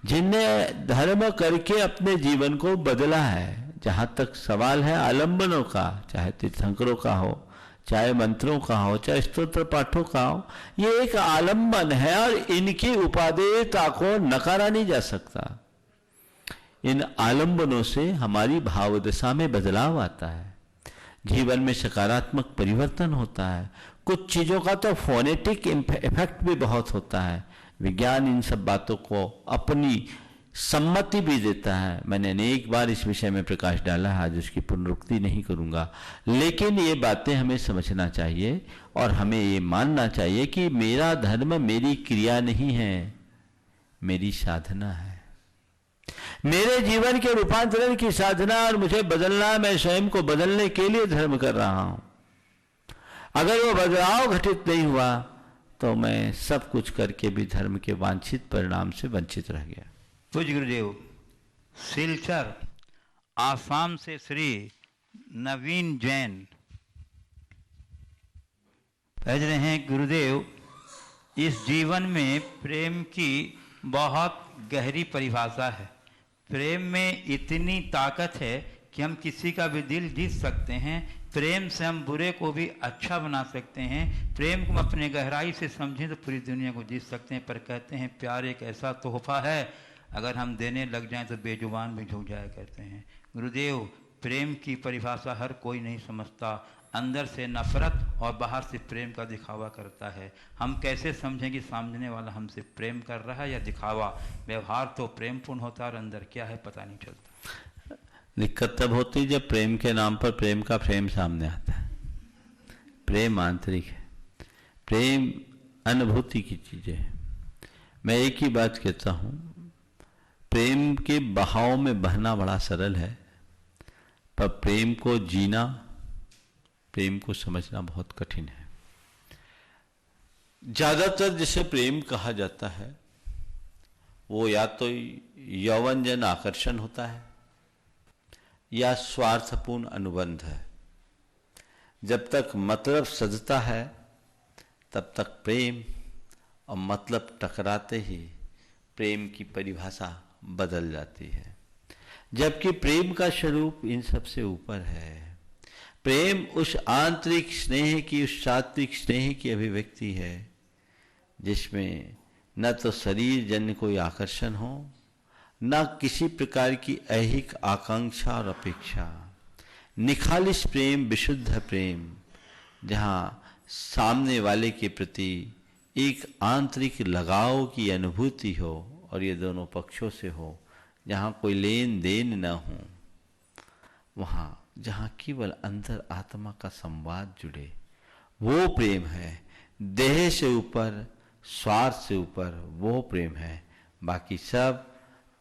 जिनने धर्म करके अपने जीवन को बदला है। जहां तक सवाल है आलंबनों का, चाहे तीर्थंकरों का हो, चाहे मंत्रों का हो, चाहे स्तोत्र पाठों का हो, ये एक आलंबन है और इनकी उपादेयता को नकारा नहीं जा सकता। इन आलंबनों से हमारी भावदशा में बदलाव आता है, जीवन में सकारात्मक परिवर्तन होता है। कुछ चीजों का तो फोनेटिक इफेक्ट भी बहुत होता है। विज्ञान इन सब बातों को अपनी सम्मति भी देता है। मैंने अनेक बार इस विषय में प्रकाश डाला है, आज उसकी पुनरुक्ति नहीं करूंगा, लेकिन ये बातें हमें समझना चाहिए और हमें ये मानना चाहिए कि मेरा धर्म मेरी क्रिया नहीं है, मेरी साधना है, मेरे जीवन के रूपांतरण की साधना, और मुझे बदलना है। मैं स्वयं को बदलने के लिए धर्म कर रहा हूं। अगर वो बदलाव घटित नहीं हुआ तो मैं सब कुछ करके भी धर्म के वांछित परिणाम से वंचित रह गया। पूज्य गुरुदेव, सिलचर आसाम से श्री नवीन जैन कह रहे हैं, गुरुदेव इस जीवन में प्रेम की बहुत गहरी परिभाषा है। प्रेम में इतनी ताकत है कि हम किसी का भी दिल जीत सकते हैं। प्रेम से हम बुरे को भी अच्छा बना सकते हैं। प्रेम को हम अपने गहराई से समझें तो पूरी दुनिया को जीत सकते हैं। पर कहते हैं प्यार एक ऐसा तोहफा है, अगर हम देने लग जाएं तो बेजुबान भी झुक जाया करते हैं। गुरुदेव, प्रेम की परिभाषा हर कोई नहीं समझता। अंदर से नफरत और बाहर से प्रेम का दिखावा करता है। हम कैसे समझें कि सामने वाला हमसे प्रेम कर रहा है या दिखावा? व्यवहार तो प्रेमपूर्ण होता है और अंदर क्या है पता नहीं चलता। दिक्कत तब होती है जब प्रेम के नाम पर प्रेम का फ्रेम सामने आता है। प्रेम आंतरिक है, प्रेम अनुभूति की चीज है। मैं एक ही बात कहता हूं, प्रेम के बहाव में बहना बड़ा सरल है, पर प्रेम को जीना, प्रेम को समझना बहुत कठिन है। ज्यादातर जिसे प्रेम कहा जाता है वो या तो यौवनजन आकर्षण होता है या स्वार्थपूर्ण अनुबंध है। जब तक मतलब सजता है तब तक प्रेम, और मतलब टकराते ही प्रेम की परिभाषा बदल जाती है। जबकि प्रेम का स्वरूप इन सबसे ऊपर है। प्रेम उस आंतरिक स्नेह की, उस सात्विक स्नेह की अभिव्यक्ति है जिसमें न तो शरीर जन्य कोई आकर्षण हो, न किसी प्रकार की ऐहिक आकांक्षा और अपेक्षा। निखालिस प्रेम, विशुद्ध प्रेम, जहाँ सामने वाले के प्रति एक आंतरिक लगाव की अनुभूति हो और ये दोनों पक्षों से हो, जहाँ कोई लेन देन न हो, वहाँ जहाँ केवल अंदर आत्मा का संवाद जुड़े, वो प्रेम है। देह से ऊपर, स्वार्थ से ऊपर वो प्रेम है। बाकी सब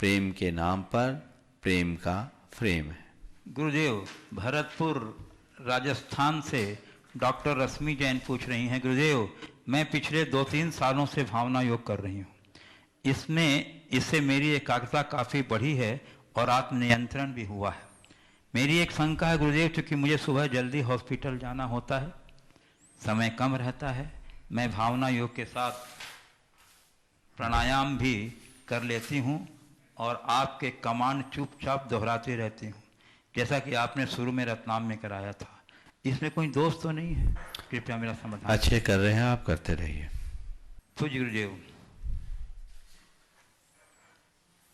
प्रेम के नाम पर प्रेम का फ्रेम है। गुरुदेव, भरतपुर राजस्थान से डॉक्टर रश्मि जैन पूछ रही हैं, गुरुदेव मैं पिछले 2-3 सालों से भावना योग कर रही हूँ। इससे मेरी एकाग्रता काफ़ी बढ़ी है और आत्मनियंत्रण भी हुआ है। मेरी एक शंका है गुरुदेव, क्योंकि मुझे सुबह जल्दी हॉस्पिटल जाना होता है, समय कम रहता है। मैं भावना योग के साथ प्राणायाम भी कर लेती हूँ और आपके कमांड चुपचाप दोहराती रहती हूँ, जैसा कि आपने शुरू में रत्नाम में कराया था। इसमें कोई दोष तो नहीं है? कृपया मेरा समाधान। अच्छे कर रहे हैं आप, करते रहिए। पूज्य गुरुदेव,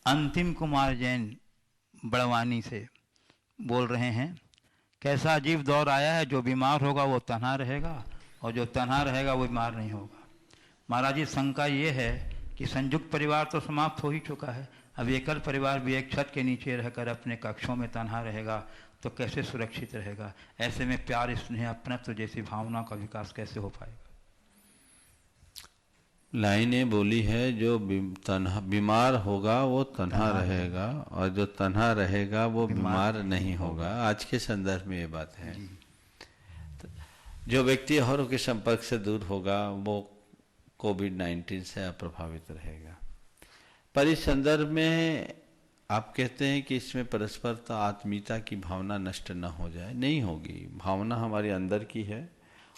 अंतिम कुमार जैन बड़वानी से बोल रहे हैं, कैसा अजीब दौर आया है, जो बीमार होगा वो तन्हा रहेगा और जो तन्हा रहेगा वो बीमार नहीं होगा। महाराज जी, शंका ये है कि संयुक्त परिवार तो समाप्त हो ही चुका है, अब एकल परिवार भी एक छत के नीचे रहकर अपने कक्षों में तन्हा रहेगा, तो कैसे सुरक्षित रहेगा? ऐसे में प्यार, स्नेह, अपनत्व जैसी भावना का विकास कैसे हो पाएगा? लाइनें बोली है, जो बीमार होगा वो तन्हा रहेगा, और जो तन्हा रहेगा वो बीमार नहीं होगा। आज के संदर्भ में ये बात है। तो जो व्यक्ति औरों के संपर्क से दूर होगा वो कोविड-19 से अप्रभावित रहेगा। पर इस संदर्भ में आप कहते हैं कि इसमें परस्परता, आत्मीयता की भावना नष्ट न हो जाए। नहीं होगी। भावना हमारे अंदर की है,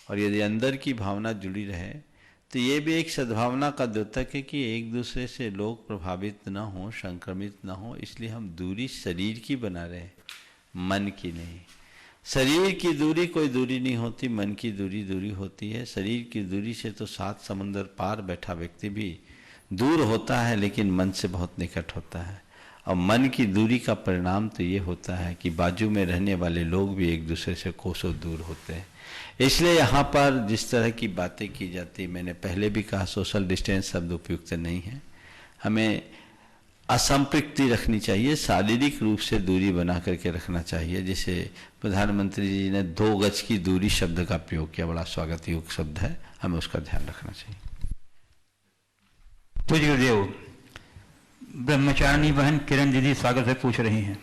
और यदि अंदर की भावना जुड़ी रहे तो ये भी एक सद्भावना का द्योतक है कि एक दूसरे से लोग प्रभावित न हो, संक्रमित न हो। इसलिए हम दूरी शरीर की बना रहे हैं, मन की नहीं। शरीर की दूरी कोई दूरी नहीं होती, मन की दूरी दूरी होती है। शरीर की दूरी से तो 7 समुंदर पार बैठा व्यक्ति भी दूर होता है, लेकिन मन से बहुत निकट होता है। और मन की दूरी का परिणाम तो ये होता है कि बाजू में रहने वाले लोग भी एक दूसरे से कोसों दूर होते हैं। इसलिए यहाँ पर जिस तरह की बातें की जाती, मैंने पहले भी कहा, सोशल डिस्टेंस शब्द उपयुक्त नहीं है। हमें असंपृक्ति रखनी चाहिए, शारीरिक रूप से दूरी बना करके रखना चाहिए। जैसे प्रधानमंत्री जी ने 2 गज की दूरी शब्द का प्रयोग किया, बड़ा स्वागत योग्य शब्द है, हमें उसका ध्यान रखना चाहिए। तो गुरुदेव, ब्रह्मचारिणी बहन किरण दीदी सागर से पूछ रही हैं,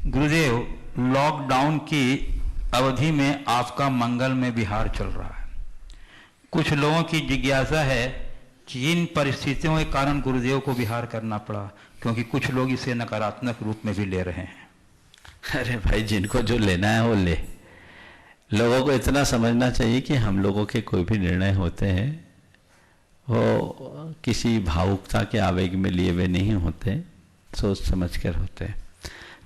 गुरुदेव लॉकडाउन की अवधि में आपका मंगल में विहार चल रहा है। कुछ लोगों की जिज्ञासा है कि इन परिस्थितियों के कारण गुरुदेव को विहार करना पड़ा, क्योंकि कुछ लोग इसे नकारात्मक रूप में भी ले रहे हैं। अरे भाई, जिनको जो लेना है वो ले। लोगों को इतना समझना चाहिए कि हम लोगों के कोई भी निर्णय होते हैं वो किसी भावुकता के आवेग में लिए हुए नहीं होते, सोच समझ कर होते हैं।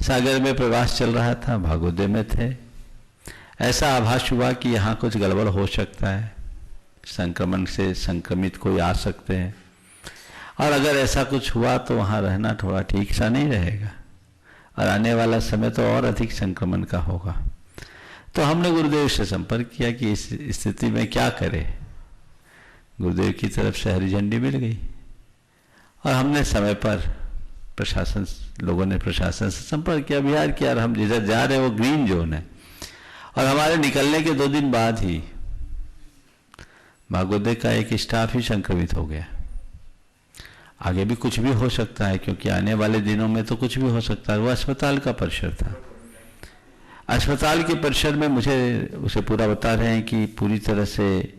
सागर में प्रवास चल रहा था, भागोदय में थे, ऐसा आभास हुआ कि यहाँ कुछ गड़बड़ हो सकता है, संक्रमण से संक्रमित कोई आ सकते हैं, और अगर ऐसा कुछ हुआ तो वहाँ रहना थोड़ा ठीक सा नहीं रहेगा, और आने वाला समय तो और अधिक संक्रमण का होगा। तो हमने गुरुदेव से संपर्क किया कि इस स्थिति में क्या करें। गुरुदेव की तरफ से हरी झंडी मिल गई, और हमने समय पर लोगों ने प्रशासन से संपर्क किया, बिहार किया, और हम जिधर जा रहे हैं वो ग्रीन जोन है। और हमारे निकलने के 2 दिन बाद ही भागोदय का एक स्टाफ ही संक्रमित हो गया। आगे भी कुछ भी हो सकता है, क्योंकि आने वाले दिनों में तो कुछ भी हो सकता है। वो अस्पताल का परिसर था। अस्पताल के परिसर में मुझे उसे पूरा बता रहे हैं कि पूरी तरह से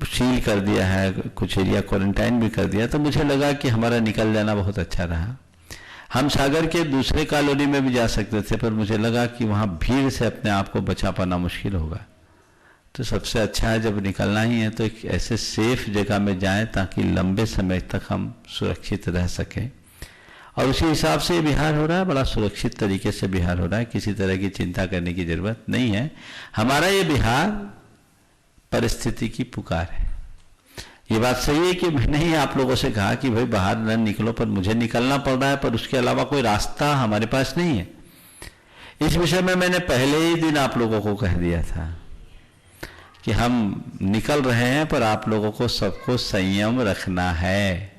सील कर दिया है, कुछ एरिया क्वारंटाइन भी कर दिया। तो मुझे लगा कि हमारा निकल जाना बहुत अच्छा रहा। हम सागर के दूसरे कॉलोनी में भी जा सकते थे, पर मुझे लगा कि वहाँ भीड़ से अपने आप को बचा पाना मुश्किल होगा। तो सबसे अच्छा है, जब निकलना ही है तो एक ऐसे सेफ जगह में जाएं ताकि लंबे समय तक हम सुरक्षित रह सकें। और उसी हिसाब से बिहार हो रहा है, बड़ा सुरक्षित तरीके से बिहार हो रहा है, किसी तरह की चिंता करने की जरूरत नहीं है। हमारा ये बिहार परिस्थिति की पुकार है। ये बात सही है कि मैंने ही आप लोगों से कहा कि भाई बाहर न निकलो, पर मुझे निकलना पड़ रहा है, पर उसके अलावा कोई रास्ता हमारे पास नहीं है। इस विषय में मैंने पहले ही दिन आप लोगों को कह दिया था कि हम निकल रहे हैं, पर आप लोगों को सबको संयम रखना है।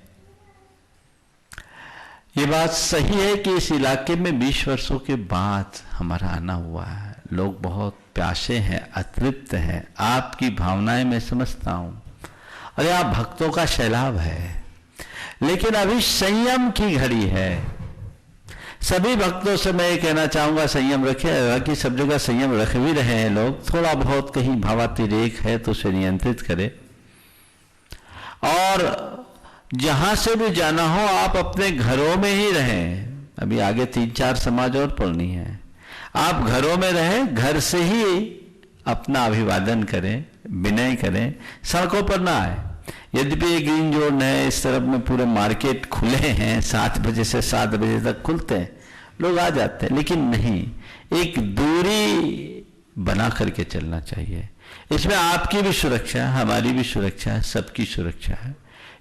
ये बात सही है कि इस इलाके में 20 वर्षों के बाद हमारा आना हुआ है। लोग बहुत प्यासे हैं, अतृप्त हैं। आपकी भावनाएं मैं समझता हूं, और आप भक्तों का सैलाब है, लेकिन अभी संयम की घड़ी है। सभी भक्तों से मैं ये कहना चाहूंगा, संयम रखे, कि सब जगह संयम रख भी रहे हैं लोग। थोड़ा बहुत कहीं भावातिरेक है तो उसे नियंत्रित करें, और जहां से भी जाना हो आप अपने घरों में ही रहें। अभी आगे 3-4 समाज और पढ़नी है। आप घरों में रहें, घर से ही अपना अभिवादन करें, विनय करें, सड़कों पर ना आए। यद्यपि ये ग्रीन जोन है, इस तरफ में पूरे मार्केट खुले हैं, 7 बजे से 7 बजे तक खुलते हैं, लोग आ जाते हैं, लेकिन नहीं, एक दूरी बना करके चलना चाहिए। इसमें आपकी भी सुरक्षा है, हमारी भी सुरक्षा है, सबकी सुरक्षा है।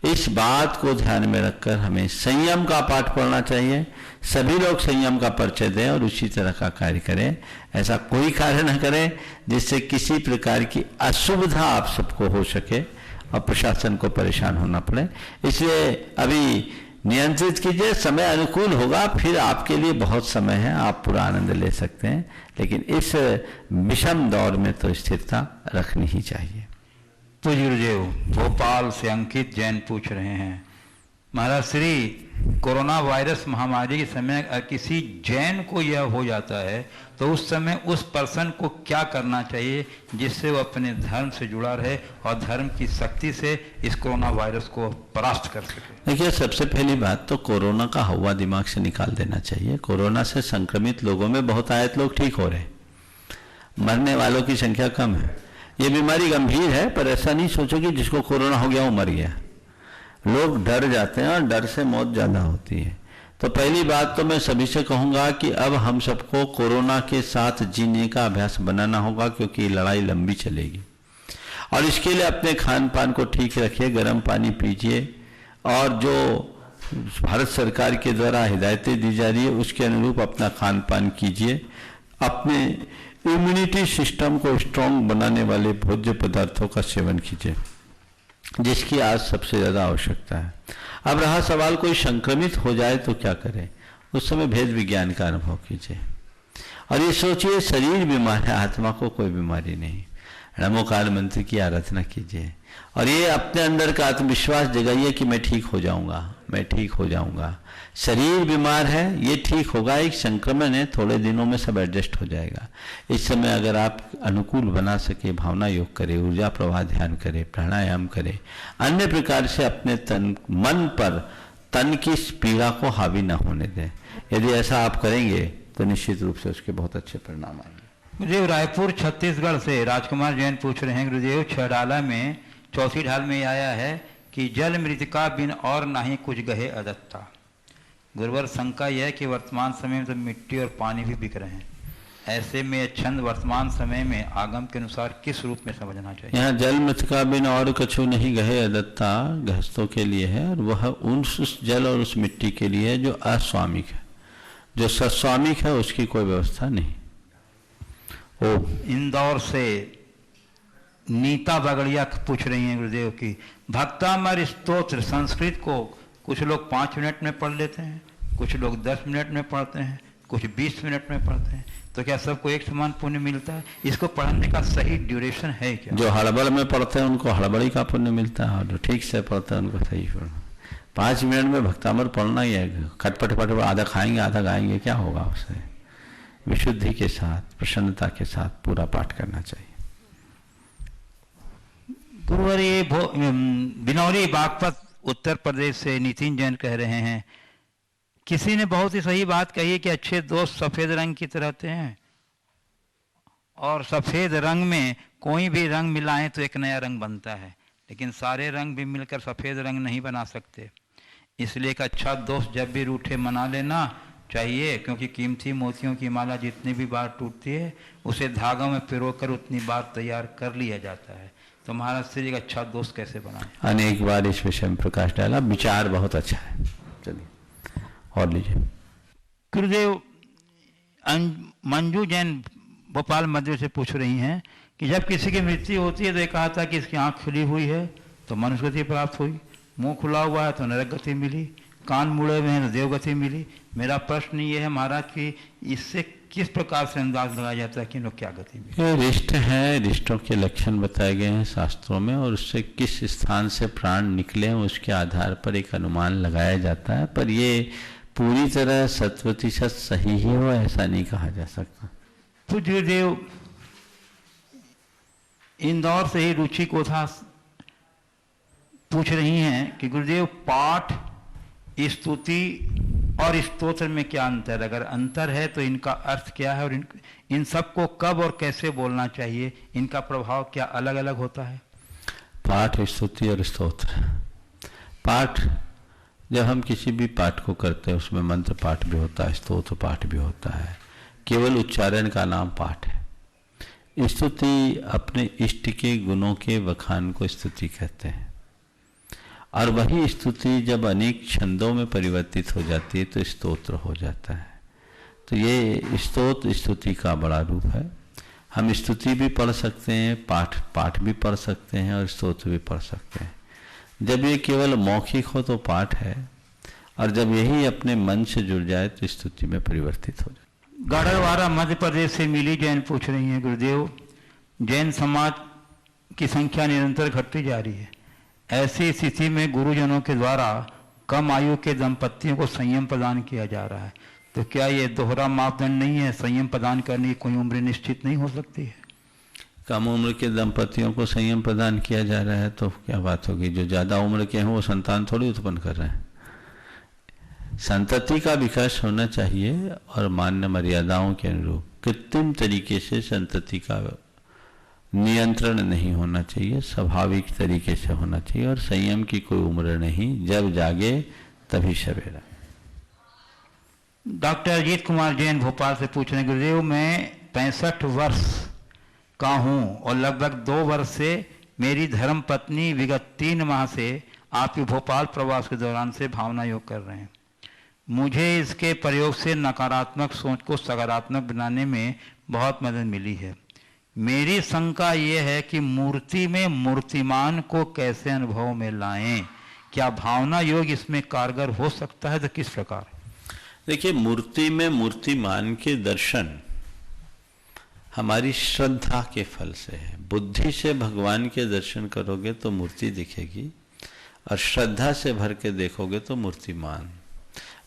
इस बात को ध्यान में रखकर हमें संयम का पाठ पढ़ना चाहिए। सभी लोग संयम का परिचय दें और उसी तरह का कार्य करें। ऐसा कोई कार्य न करें जिससे किसी प्रकार की असुविधा आप सबको हो सके और प्रशासन को परेशान होना पड़े। इसलिए अभी नियंत्रित कीजिए, समय अनुकूल होगा फिर आपके लिए बहुत समय है, आप पूरा आनंद ले सकते हैं, लेकिन इस विषम दौर में तो स्थिरता रखनी ही चाहिए। पूज्य गुरुदेव, भोपाल से अंकित जैन पूछ रहे हैं, महाराज श्री, कोरोना वायरस महामारी के समय अगर किसी जैन को यह हो जाता है तो उस समय उस पर्सन को क्या करना चाहिए जिससे वो अपने धर्म से जुड़ा रहे और धर्म की शक्ति से इस कोरोना वायरस को परास्त कर सके? देखिए, सबसे पहली बात तो कोरोना का हवा दिमाग से निकाल देना चाहिए। कोरोना से संक्रमित लोगों में बहुत आयत लोग ठीक हो रहे, मरने वालों की संख्या कम है। ये बीमारी गंभीर है, पर ऐसा नहीं सोचो कि जिसको कोरोना हो गया वो मर गया। लोग डर जाते हैं और डर से मौत ज़्यादा होती है। तो पहली बात तो मैं सभी से कहूँगा कि अब हम सबको कोरोना के साथ जीने का अभ्यास बनाना होगा, क्योंकि लड़ाई लंबी चलेगी। और इसके लिए अपने खान पान को ठीक रखिए, गर्म पानी पीजिए, और जो भारत सरकार के द्वारा हिदायतें दी जा रही है उसके अनुरूप अपना खान पान कीजिए। अपने इम्यूनिटी सिस्टम को स्ट्रांग बनाने वाले भोज्य पदार्थों का सेवन कीजिए, जिसकी आज सबसे ज़्यादा आवश्यकता है। अब रहा सवाल, कोई संक्रमित हो जाए तो क्या करें? उस समय भेद विज्ञान का अनुभव कीजिए और ये सोचिए, शरीर बीमार है, आत्मा को कोई बीमारी नहीं। नमोकाल मंत्र की आराधना कीजिए और ये अपने अंदर का आत्मविश्वास जगाइए कि मैं ठीक हो जाऊंगा, मैं ठीक हो जाऊंगा। शरीर बीमार है, ये ठीक होगा, एक संक्रमण है, थोड़े दिनों में सब एडजस्ट हो जाएगा। इस समय अगर आप अनुकूल बना सके, भावना योग करें, ऊर्जा प्रवाह ध्यान करें, प्राणायाम करें, अन्य प्रकार से अपने तन मन पर तन की पीड़ा को हावी न होने दें। यदि ऐसा आप करेंगे तो निश्चित रूप से उसके बहुत अच्छे परिणाम आएंगे। गुरुदेव, रायपुर छत्तीसगढ़ से राजकुमार जैन पूछ रहे हैं, गुरुदेव, छडाला में चौथी ढाल में आया है कि जल मृतिका बिन और नहीं कुछ गहे अदत्ता। गुरुवर, शंका यह है कि वर्तमान समय में तो मिट्टी और पानी भी बिक रहे हैं, ऐसे में छंद वर्तमान समय में आगम के अनुसार किस रूप में समझना चाहिए? यहाँ जल मृतिका बिन और कछु नहीं गहे अदत्ता गृहस्थों के लिए है, और वह उस जल और उस मिट्टी के लिए है जो अस्वामिक है। जो सस्वामिक है उसकी कोई व्यवस्था नहीं। इंदौर से नीता बगड़िया पूछ रही हैं, गुरुदेव की भक्तामर स्तोत्र संस्कृत को कुछ लोग 5 मिनट में पढ़ लेते हैं, कुछ लोग 10 मिनट में पढ़ते हैं, कुछ 20 मिनट में पढ़ते हैं, तो क्या सबको एक समान पुण्य मिलता है? इसको पढ़ने का सही ड्यूरेशन है क्या? जो हड़बड़ में पढ़ते हैं उनको हड़बड़ी का पुण्य मिलता है, और जो ठीक से पढ़ते हैं उनको सही पढ़ना। 5 मिनट में भक्तामर पढ़ना ही है, खटपट पट आधा खाएंगे आधा गाएंगे, क्या होगा उससे? विशुद्धि के साथ, प्रसन्नता के साथ पूरा पाठ करना चाहिए। गुरुवर, ये बिनौरी बागपत उत्तर प्रदेश से नितिन जैन कह रहे हैं, किसी ने बहुत ही सही बात कही है कि अच्छे दोस्त सफ़ेद रंग की तरह होते हैं, और सफ़ेद रंग में कोई भी रंग मिलाएं तो एक नया रंग बनता है, लेकिन सारे रंग भी मिलकर सफ़ेद रंग नहीं बना सकते। इसलिए एक अच्छा दोस्त जब भी रूठे मना लेना चाहिए, क्योंकि कीमती मोतियों की माला जितनी भी बार टूटती है उसे धागों में पिरोकर उतनी बार तैयार कर लिया जाता है। तो महाराज श्री एक अच्छा दोस्त कैसे बनाए? अनेक बार इस विषय में प्रकाश डाला, विचार बहुत अच्छा है। चलिए और लीजिए। गुरुदेव, मंजू जैन भोपाल मध्य से पूछ रही हैं कि जब किसी की मृत्यु होती है तो कहा था कि इसकी आंख खुली हुई है तो मनुष्य गति प्राप्त हुई, मुंह खुला हुआ है तो नरक गति मिली, कान मुड़े हुए हैं तो देवगति मिली। मेरा प्रश्न ये है महाराज कि इससे किस प्रकार से अंदाज लगाया जाता है कि इनको क्या गति मिली? ये रिष्ट है, रिष्टों के लक्षण बताए गए हैं शास्त्रों में, और उससे किस स्थान से प्राण निकले हैं उसके आधार पर एक अनुमान लगाया जाता है, पर ये पूरी तरह 100% सही ही हो ऐसा नहीं कहा जा सकता। पूज्य गुरुदेव, इंदौर से ही रुचि कोथा पूछ रही हैं कि गुरुदेव, पाठ, स्तुति और स्तोत्र में क्या अंतर? अगर अंतर है तो इनका अर्थ क्या है, और इन सबको कब और कैसे बोलना चाहिए? इनका प्रभाव क्या अलग अलग होता है? पाठ, स्तुति और स्तोत्र। पाठ, जब हम किसी भी पाठ को करते हैं उसमें मंत्र पाठ भी होता है, स्तोत्र पाठ भी होता है, केवल उच्चारण का नाम पाठ है। स्तुति अपने इष्ट के गुणों के वखान को स्तुति कहते हैं, और वही स्तुति जब अनेक छंदों में परिवर्तित हो जाती है तो स्तोत्र हो जाता है। तो ये स्तोत्र स्तुति का बड़ा रूप है। हम स्तुति भी पढ़ सकते हैं, पाठ भी पढ़ सकते हैं, और स्तोत्र भी पढ़ सकते हैं। जब ये केवल मौखिक हो तो पाठ है, और जब यही अपने मन से जुड़ जाए तो स्तुति में परिवर्तित हो जाए। गाड़रवाड़ा मध्य प्रदेश से मिली जैन पूछ रही हैं, गुरुदेव जैन समाज की संख्या निरंतर घटती जा रही है, ऐसी स्थिति में गुरुजनों के द्वारा कम आयु के दंपतियों को संयम प्रदान किया जा रहा है, तो क्या ये दोहरा मापदंड नहीं है? संयम प्रदान करने की कोई उम्र निश्चित नहीं हो सकती है? कम उम्र के दंपतियों को संयम प्रदान किया जा रहा है तो क्या बात होगी? जो ज़्यादा उम्र के हैं वो संतान थोड़ी उत्पन्न कर रहे हैं। संतति का विकास होना चाहिए और मान्य मर्यादाओं के अनुरूप। कृत्रिम तरीके से संतति का नियंत्रण नहीं होना चाहिए, स्वाभाविक तरीके से होना चाहिए, और संयम की कोई उम्र नहीं, जब जागे तभी सवेरा। डॉक्टर अजीत कुमार जैन भोपाल से पूछ रहे हैं, गुरुदेव मैं 65 वर्ष का हूँ और लगभग 2 वर्ष से मेरी धर्म पत्नी विगत 3 माह से आपके भोपाल प्रवास के दौरान से भावना योग कर रहे हैं। मुझे इसके प्रयोग से नकारात्मक सोच को सकारात्मक बनाने में बहुत मदद मिली है। मेरी शंका ये है कि मूर्ति में मूर्तिमान को कैसे अनुभव में लाएं? क्या भावना योग इसमें कारगर हो सकता है, तो किस प्रकार? देखिए, मूर्ति में मूर्तिमान के दर्शन हमारी श्रद्धा के फल से है। बुद्धि से भगवान के दर्शन करोगे तो मूर्ति दिखेगी, और श्रद्धा से भर के देखोगे तो मूर्तिमान।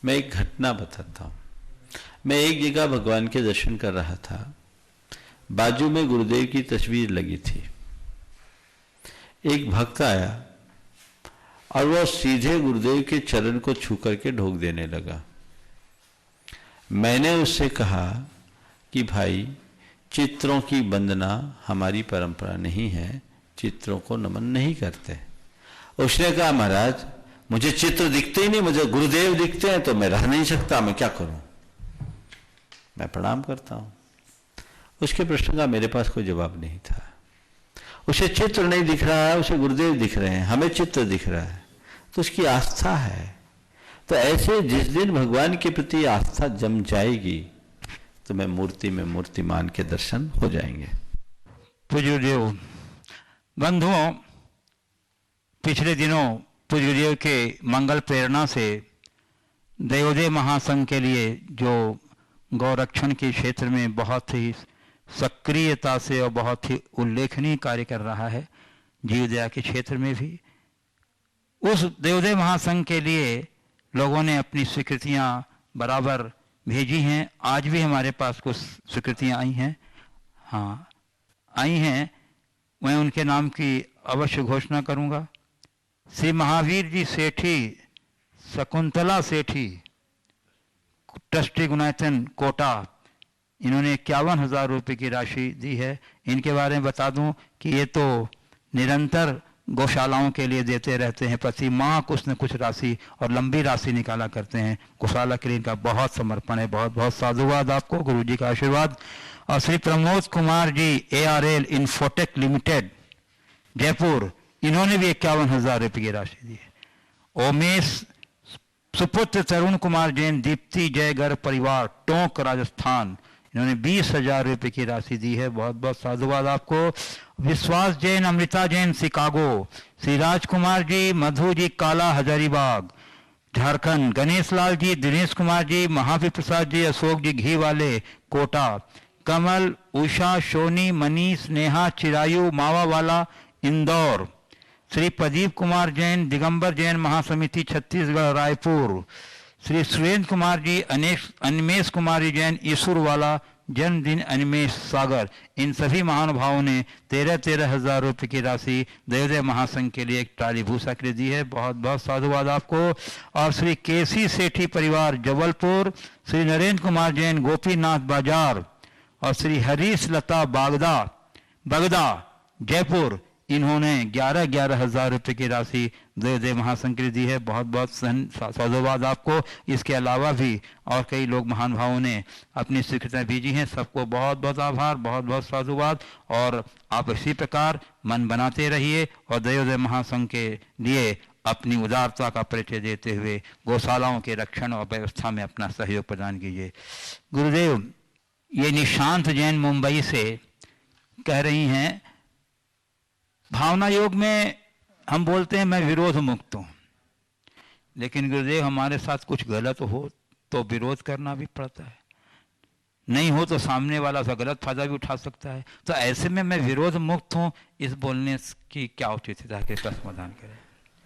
मैं एक घटना बताता हूँ। मैं एक जगह भगवान के दर्शन कर रहा था, बाजू में गुरुदेव की तस्वीर लगी थी। एक भक्त आया और वो सीधे गुरुदेव के चरण को छू करके ढोक देने लगा। मैंने उससे कहा कि भाई, चित्रों की वंदना हमारी परंपरा नहीं है, चित्रों को नमन नहीं करते। उसने कहा, महाराज मुझे चित्र दिखते ही नहीं, मुझे गुरुदेव दिखते हैं तो मैं रह नहीं सकता, मैं क्या करूं? मैं प्रणाम करता हूं। उसके प्रश्न का मेरे पास कोई जवाब नहीं था। उसे चित्र नहीं दिख रहा है, उसे गुरुदेव दिख रहे हैं, हमें चित्र दिख रहा है, तो उसकी आस्था है। तो ऐसे जिस दिन भगवान के प्रति आस्था जम जाएगी तो मैं मूर्ति में मूर्तिमान के दर्शन हो जाएंगे। पूज्य देव बंधुओं, पिछले दिनों पूज्य देव के मंगल प्रेरणा से देवोदय महासंघ के लिए जो गौरक्षण के क्षेत्र में बहुत ही सक्रियता से और बहुत ही उल्लेखनीय कार्य कर रहा है, जीवदया के क्षेत्र में भी, उस देवोदय महासंघ के लिए लोगों ने अपनी स्वीकृतियां बराबर भेजी हैं। आज भी हमारे पास कुछ स्वीकृतियां आई हैं, हाँ आई हैं। मैं उनके नाम की अवश्य घोषणा करूंगा। श्री महावीर जी सेठी, शकुंतला सेठी, ट्रस्टी गुणायतन कोटा, इन्होंने 51,000 रुपये की राशि दी है। इनके बारे में बता दूं कि ये तो निरंतर गौशालाओं के लिए देते रहते हैं, प्रति माह कुछ न कुछ राशि और लंबी राशि निकाला करते हैं। गौशाला के लिए इनका बहुत समर्पण है। बहुत बहुत साधुवाद आपको, गुरु जी का आशीर्वाद। और Shri Pramod Kumar ji ARL infotech limited Jaipur, इन्होंने भी 51,000 रुपये की राशि दी है। ओमेश सुपुत्र तरुण कुमार जैन, दीप्ति जयगर परिवार, टोंक राजस्थान, इन्होंने 20,000 रुपये की राशि दी है। बहुत बहुत साधुवाद आपको। विश्वास जैन, अमृता जैन शिकागो, श्री राजकुमार जी, मधु जी काला हजारीबाग झारखंड, गणेश लाल जी, दिनेश कुमार जी, महावीर प्रसाद जी, अशोक जी घी वाले कोटा, कमल, उषा, सोनी, मनीष, नेहा चिरायु मावावाला इंदौर, श्री प्रदीप कुमार जैन, दिगंबर जैन महासमिति छत्तीसगढ़ रायपुर, श्री सुरेंद्र कुमार जी, अनिमेश कुमारी जैन ईसुरवाला, जन्मदिन अनिमेश सागर, इन सभी महानुभावों ने 13,000 रुपये की राशि देवोदय महासंघ के लिए एक ट्राली भूसा के लिए दी है। बहुत बहुत साधुवाद आपको। और श्री केसी सेठी परिवार जबलपुर, श्री नरेंद्र कुमार जैन गोपीनाथ बाजार और श्री हरीश लता बगदा जयपुर, इन्होंने 11,000 रुपये की राशि देवोदय महासंघ के लिए दी है। बहुत बहुत साधुवाद आपको। इसके अलावा भी और कई लोग महान भावों ने अपनी स्वीकृतियाँ भेजी हैं। सबको बहुत बहुत आभार, बहुत बहुत साधुवाद। और आप इसी प्रकार मन बनाते रहिए और देवोदय महासंघ के लिए अपनी उदारता का परिचय देते हुए गौशालाओं के रक्षण और व्यवस्था में अपना सहयोग प्रदान कीजिए। गुरुदेव, ये निशांत जैन मुंबई से कह रही हैं, भावना योग में हम बोलते हैं मैं विरोध मुक्त हूँ, लेकिन गुरुदेव हमारे साथ कुछ गलत हो तो विरोध करना भी पड़ता है, नहीं हो तो सामने वाला उसका गलत फायदा भी उठा सकता है। तो ऐसे में मैं विरोध मुक्त हूँ, इस बोलने की क्या उचितता है, इसका समाधान करें।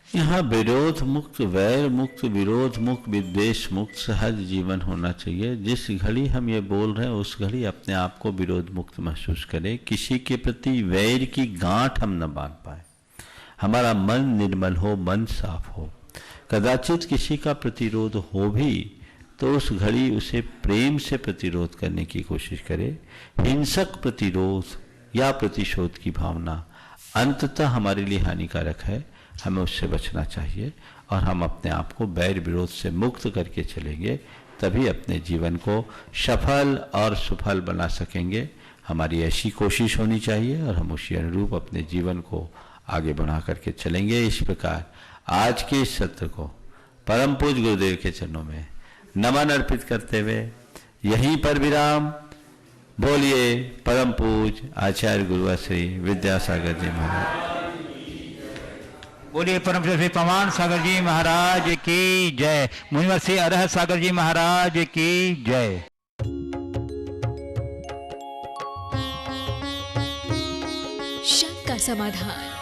यहाँ विरोध मुक्त, वैर मुक्त, विरोध मुक्त, विद्वेष मुक्त सहज जीवन होना चाहिए। जिस घड़ी हम ये बोल रहे हैं उस घड़ी अपने आप को विरोध मुक्त महसूस करें, किसी के प्रति वैर की गांठ हम न बांध पाए, हमारा मन निर्मल हो, मन साफ हो। कदाचित किसी का प्रतिरोध हो भी तो उस घड़ी उसे प्रेम से प्रतिरोध करने की कोशिश करें। हिंसक प्रतिरोध या प्रतिशोध की भावना अंततः हमारे लिए हानिकारक है, हमें उससे बचना चाहिए और हम अपने आप को बैर विरोध से मुक्त करके चलेंगे, तभी अपने जीवन को सफल और सुफल बना सकेंगे। हमारी ऐसी कोशिश होनी चाहिए और हम उसी अनुरूप अपने जीवन को आगे बढ़ा करके चलेंगे। इस प्रकार आज के इस सत्र को परम पूज्य गुरुदेव के चरणों में नमन अर्पित करते हुए यहीं पर विराम। बोलिए परम पूज्य आचार्य गुरुवर श्री विद्यासागर जी महाराज। बोलिए परम श्री प्रमाण सागर जी महाराज की जय। मुनिवर श्री अरहत सागर जी महाराज की जय। शंका समाधान।